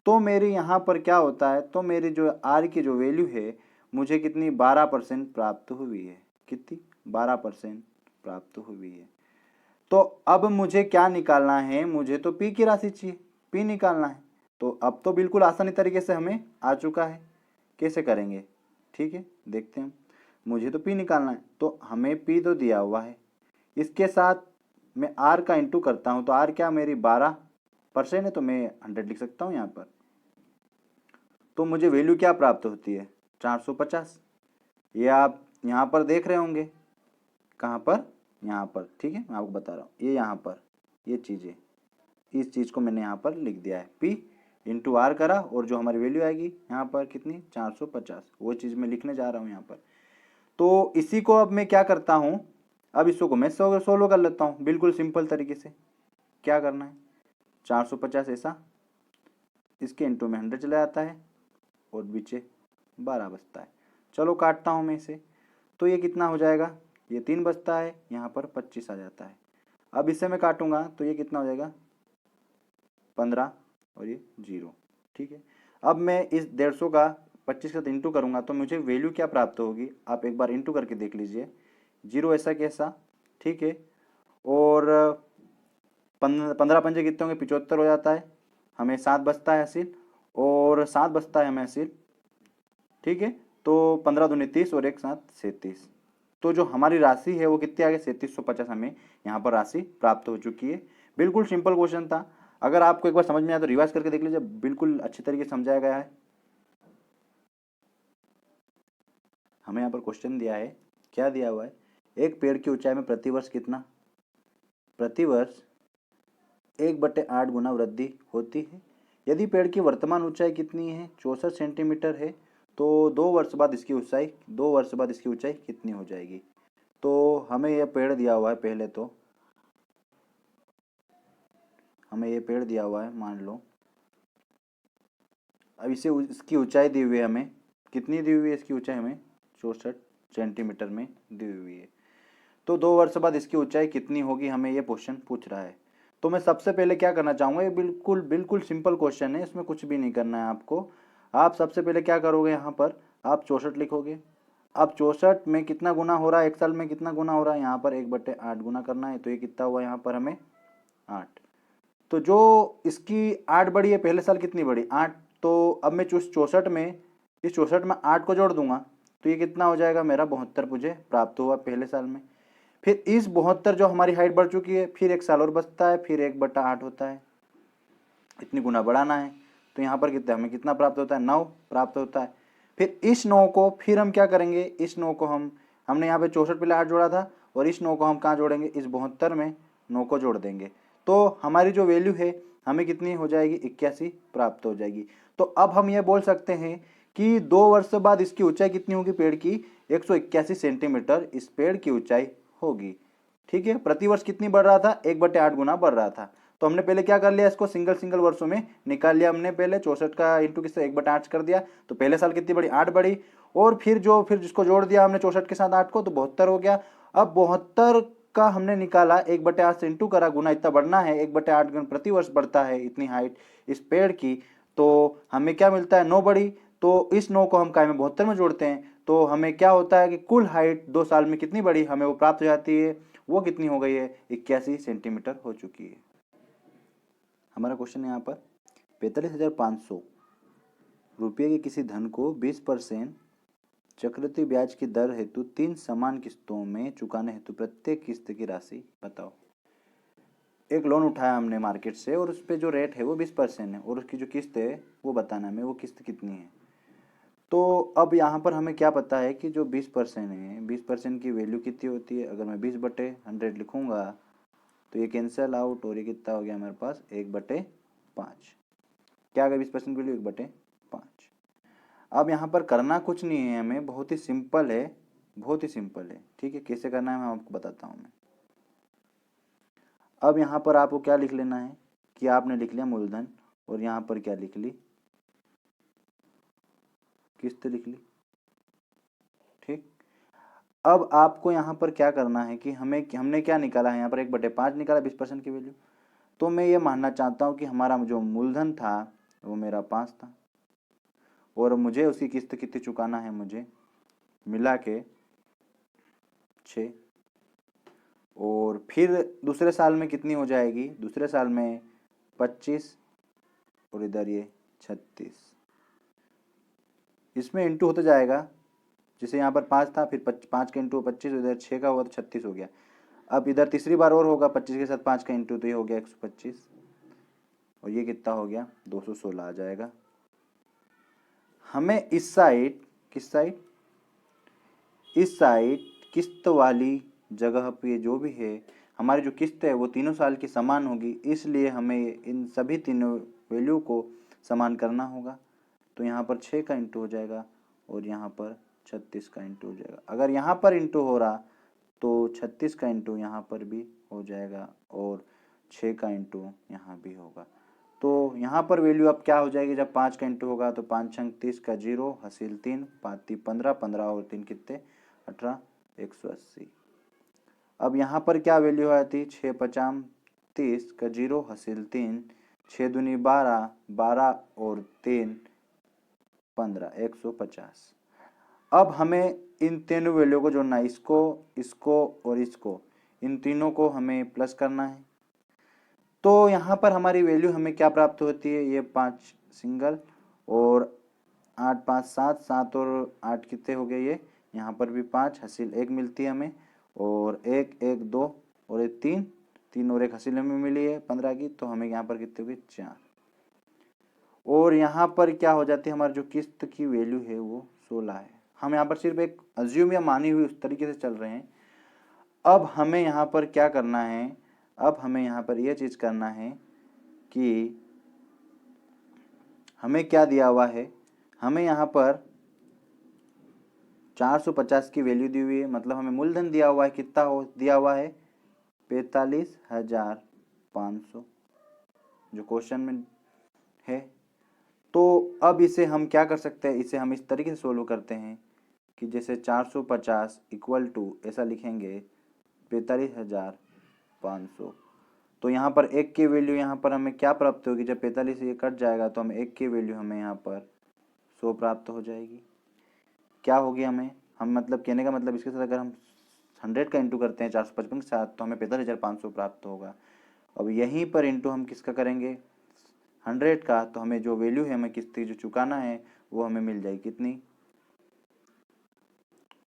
तो मेरी यहाँ पर क्या होता है, तो मेरी जो R की जो वैल्यू है मुझे कितनी 12% प्राप्त हुई है, कितनी 12% प्राप्त हुई है। तो अब मुझे क्या निकालना है, मुझे तो P की राशि चाहिए, P निकालना है। तो अब तो बिल्कुल आसानी तरीके से हमें आ चुका है, कैसे करेंगे, ठीक है देखते हैं। मुझे तो P निकालना है, तो हमें P तो दिया हुआ है, इसके साथ मैं R का इंटू करता हूँ, तो R क्या मेरी 12% है, तो मैं 100 लिख सकता हूँ यहाँ पर। तो मुझे वैल्यू क्या प्राप्त होती है 450, ये आप यहाँ पर देख रहे होंगे, कहाँ पर, यहाँ पर, ठीक है मैं आपको बता रहा हूँ, ये यहाँ पर ये चीज़ें, इस चीज़ को मैंने यहाँ पर लिख दिया है, P इंटू R करा, और जो हमारी वैल्यू आएगी यहाँ पर कितनी 450, वो चीज़ मैं लिखने जा रहा हूँ यहाँ पर। तो इसी को अब मैं क्या करता हूँ, अब इसको मैं सोल्व कर लेता हूँ बिल्कुल सिंपल तरीके से। क्या करना है, 450 ऐसा, इसके इंटू में 100 चला जाता है, और बीचे 12 बचता है। चलो काटता हूँ मैं इसे, तो ये कितना हो जाएगा, ये 3 बचता है, यहाँ पर 25 आ जाता है। अब इससे मैं काटूंगा तो ये कितना हो जाएगा 15, और ये 0, ठीक है। अब मैं इस 150 का 25 के साथ इंटू करूँगा तो मुझे वैल्यू क्या प्राप्त होगी, आप एक बार इंटू करके देख लीजिए। 0 ऐसा कैसा, ठीक है। और 15 पंजे कितने होंगे, 75 हो जाता है, हमें 7 बचता है हासिल, और 7 बचता है हमें हासिल, ठीक है। तो 15 दूनी 30 और एक 7 37। तो जो हमारी राशि है वो कितनी आ गई, 3750 हमें यहाँ पर राशि प्राप्त हो चुकी है। बिल्कुल सिंपल क्वेश्चन था। अगर आपको एक बार समझ में आया तो रिवाइज करके देख लीजिए, बिल्कुल अच्छी तरीके से समझाया गया है। हमें यहाँ पर क्वेश्चन दिया है, क्या दिया हुआ है, एक पेड़ की ऊंचाई में प्रतिवर्ष कितना, प्रतिवर्ष 1/8 गुना वृद्धि होती है। यदि पेड़ की वर्तमान ऊंचाई कितनी है, 64 सेंटीमीटर है, तो 2 वर्ष बाद इसकी ऊंचाई 2 वर्ष बाद इसकी ऊंचाई कितनी हो जाएगी। तो हमें यह पेड़ दिया हुआ है, पहले तो हमें ये पेड़ दिया हुआ है, मान लो। अब इसे इसकी ऊंचाई दी हुई है, हमें कितनी दी हुई है, इसकी ऊंचाई हमें 64 सेंटीमीटर में दी हुई है। तो 2 वर्ष बाद इसकी ऊंचाई कितनी होगी, हमें ये क्वेश्चन पूछ रहा है। तो मैं सबसे पहले क्या करना चाहूँगा, ये बिल्कुल बिल्कुल सिंपल क्वेश्चन है, इसमें कुछ भी नहीं करना है आपको। आप सबसे पहले क्या करोगे, यहाँ पर आप 64 लिखोगे। अब 64 में कितना गुना हो रहा है, एक साल में कितना गुना हो रहा है, यहाँ पर 1/8 गुना करना है। तो ये कितना हुआ यहाँ पर हमें 8। तो जो इसकी 8 बढ़ी है, पहले साल कितनी बढ़ी 8। तो अब मैं 64 में इस 64 में 8 को जोड़ दूंगा तो ये कितना हो जाएगा मेरा 72 मुझे प्राप्त हुआ पहले साल में। फिर इस 72 जो हमारी हाइट बढ़ चुकी है, फिर एक साल और बचता है, फिर 1/8 होता है, इतनी गुना बढ़ाना है। तो यहाँ पर कितना हमें कितना प्राप्त होता है, 9 प्राप्त होता है। फिर इस 9 को फिर हम क्या करेंगे, इस 9 को हमने यहाँ पे 64 पहले 8 जोड़ा था, और इस 9 को हम कहाँ जोड़ेंगे, इस 72 में 9 को जोड़ देंगे। तो हमारी जो वैल्यू है हमें कितनी हो जाएगी, 81 प्राप्त हो जाएगी। तो अब हम ये बोल सकते हैं कि 2 वर्ष बाद इसकी ऊंचाई कितनी होगी, पेड़ की 181 सेंटीमीटर इस पेड़ की ऊंचाई होगी। ठीक है, प्रतिवर्ष कितनी बढ़ रहा था, 1/8 गुना बढ़ रहा था। तो हमने पहले क्या कर लिया, इसको सिंगल सिंगल वर्षों में निकाल लिया हमने। पहले 64 का इंटू किससे 1/8 कर दिया, तो पहले साल कितनी बढ़ी, 8 बढ़ी। और फिर जिसको जोड़ दिया हमने 64 के साथ 8 को, तो 72 हो गया। अब 72 का हमने निकाला, 1/8 से इंटू करा, गुना इतना बढ़ना है, 1/8 गुना प्रति वर्ष बढ़ता है इतनी हाइट इस पेड़ की। तो हमें क्या मिलता है, 9 बढ़ी। तो इस 9 को हम काय में 72 में जोड़ते हैं, तो हमें क्या होता है कि कुल हाइट 2 साल में कितनी बढ़ी हमें वो प्राप्त हो जाती है। वो कितनी हो गई है, 81 सेंटीमीटर हो चुकी है। हमारा क्वेश्चन है यहाँ पर 45,500 रुपये के किसी धन को 20% चक्रवृद्धि ब्याज की दर हेतु 3 समान किस्तों में चुकाने हेतु प्रत्येक किस्त की राशि बताओ। एक लोन उठाया हमने मार्केट से, और उस पर जो रेट है वो 20% है, और उसकी जो किस्त है वो बताना हमें वो किस्त कितनी है। तो अब यहाँ पर हमें क्या पता है कि जो 20% है, 20% की वैल्यू कितनी होती है। अगर मैं 20/100 लिखूंगा तो ये कैंसिल आउट, और ये कितना हो गया हमारे पास 1/5। क्या आ गया 20% वैल्यू, 1/5। अब यहाँ पर करना कुछ नहीं है हमें, बहुत ही सिंपल है, बहुत ही सिंपल है। ठीक है, कैसे करना है मैं आपको बताता हूँ मैं। अब यहाँ पर आपको क्या लिख लेना है कि आपने लिख लिया मूलधन, और यहाँ पर क्या लिख ली, किस्त लिख ली। ठीक, अब आपको यहाँ पर क्या करना है कि हमने क्या निकाला है यहाँ पर 1/5 निकाला 20% की वैल्यू। तो मैं ये मानना चाहता हूँ कि हमारा जो मूलधन था वो मेरा 5 था, और मुझे उसकी किस्त कितनी चुकाना है, मुझे मिला के 6। और फिर दूसरे साल में कितनी हो जाएगी, दूसरे साल में 25, और इधर ये 36। इसमें इंटू होता जाएगा, जैसे यहाँ पर 5 था, फिर 5 का इंटू 25, इधर 6 का हुआ तो 36 हो गया। अब इधर तीसरी बार और होगा 25 के साथ 5 का इंटू, तो ये हो गया 125, और ये कितना हो गया 216 आ जाएगा। हमें इस साइड, किस साइड, इस साइड किस्त वाली जगह पे जो भी है हमारी जो किस्त है वो तीनों साल की समान होगी, इसलिए हमें इन सभी तीनों वैल्यू को समान करना होगा। तो यहाँ पर 6 का इंटू हो जाएगा, और यहाँ पर 36 का इंटू हो जाएगा। अगर यहाँ पर इंटू हो रहा तो 36 का इंटू यहाँ पर भी हो जाएगा, और 6 का इंटू यहाँ भी होगा। तो यहाँ पर वैल्यू अब क्या हो जाएगी, जब 5 का इंटू होगा तो 5 छंग 30 का 0 हासिल 3, 5 3 15, 15 और 3 कितने 18, 180। अब यहाँ पर क्या वैल्यू आती, 6 50 30 का 0 हासिल 3, 6 दूनी 12, 12 और 3 15, 150। अब हमें इन तीनों वैल्यू को जोड़ना है, इसको, इसको और इसको, इन तीनों को हमें प्लस करना है। तो यहाँ पर हमारी वैल्यू हमें क्या प्राप्त होती है, ये 5 सिंगल और 8 5 7, 7 और 8 कितने हो गए, ये यहाँ पर भी 5, हासिल 1 मिलती है हमें, और 1 1 2 और 1 3, 3 और 1 हासिल हमें मिली है 15 की। तो हमें यहाँ पर कितने हो गए, 4। और यहाँ पर क्या हो जाती है, हमारी जो किस्त की वैल्यू है वो 16 है। हम यहाँ पर सिर्फ एक अज्यूम या मानी हुई उस तरीके से चल रहे हैं। अब हमें यहाँ पर क्या करना है, अब हमें यहाँ पर यह चीज़ करना है कि हमें क्या दिया हुआ है, हमें यहाँ पर 450 की वैल्यू दी हुई है, मतलब हमें मूलधन दिया हुआ है, कितना हो दिया हुआ है, 45,500 जो क्वेश्चन में है। तो अब इसे हम क्या कर सकते हैं, इसे हम इस तरीके से सोल्व करते हैं कि जैसे 450 इक्वल टू ऐसा लिखेंगे 45,500। तो यहाँ पर 1 की वैल्यू यहाँ पर हमें क्या प्राप्त होगी, जब 45 ये कट जाएगा तो हमें 1 की वैल्यू हमें यहाँ पर 100 प्राप्त हो जाएगी। क्या होगी हमें, हम मतलब कहने का मतलब इसके साथ अगर हम 100 का इंटू करते हैं 455 के साथ तो हमें 45,500 प्राप्त होगा। अब यहीं पर इंटू हम किसका करेंगे, 100 का, तो हमें जो वैल्यू है हमें किस्त जो चुकाना है वो हमें मिल जाएगी कितनी,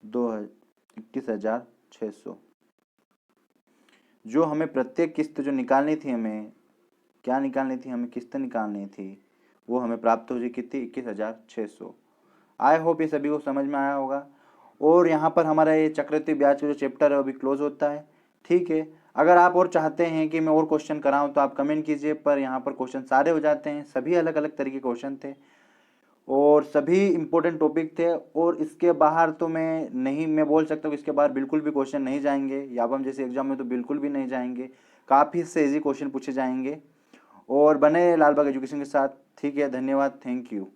21,600। जो हमें प्रत्येक किस्त जो निकालनी थी, हमें क्या निकालनी थी, हमें किस्त निकालनी थी, वो हमें प्राप्त हो जाएगी कितनी, 21,600। आई होप ये सभी को समझ में आया होगा। और यहाँ पर हमारा ये चक्रवृद्धि ब्याज का जो चैप्टर है वो भी क्लोज होता है। ठीक है, अगर आप और चाहते हैं कि मैं और क्वेश्चन कराऊं तो आप कमेंट कीजिए, पर यहाँ पर क्वेश्चन सारे हो जाते हैं, सभी अलग अलग तरह के क्वेश्चन थे और सभी इंपॉर्टेंट टॉपिक थे। और इसके बाहर तो मैं बोल सकता हूँ कि इसके बाहर बिल्कुल भी क्वेश्चन नहीं जाएंगे, याबम जैसे एग्जाम में तो बिल्कुल भी नहीं जाएंगे, काफ़ी से इजी क्वेश्चन पूछे जाएंगे। और बने लाल बाग एजुकेशन के साथ। ठीक है, धन्यवाद, थैंक यू।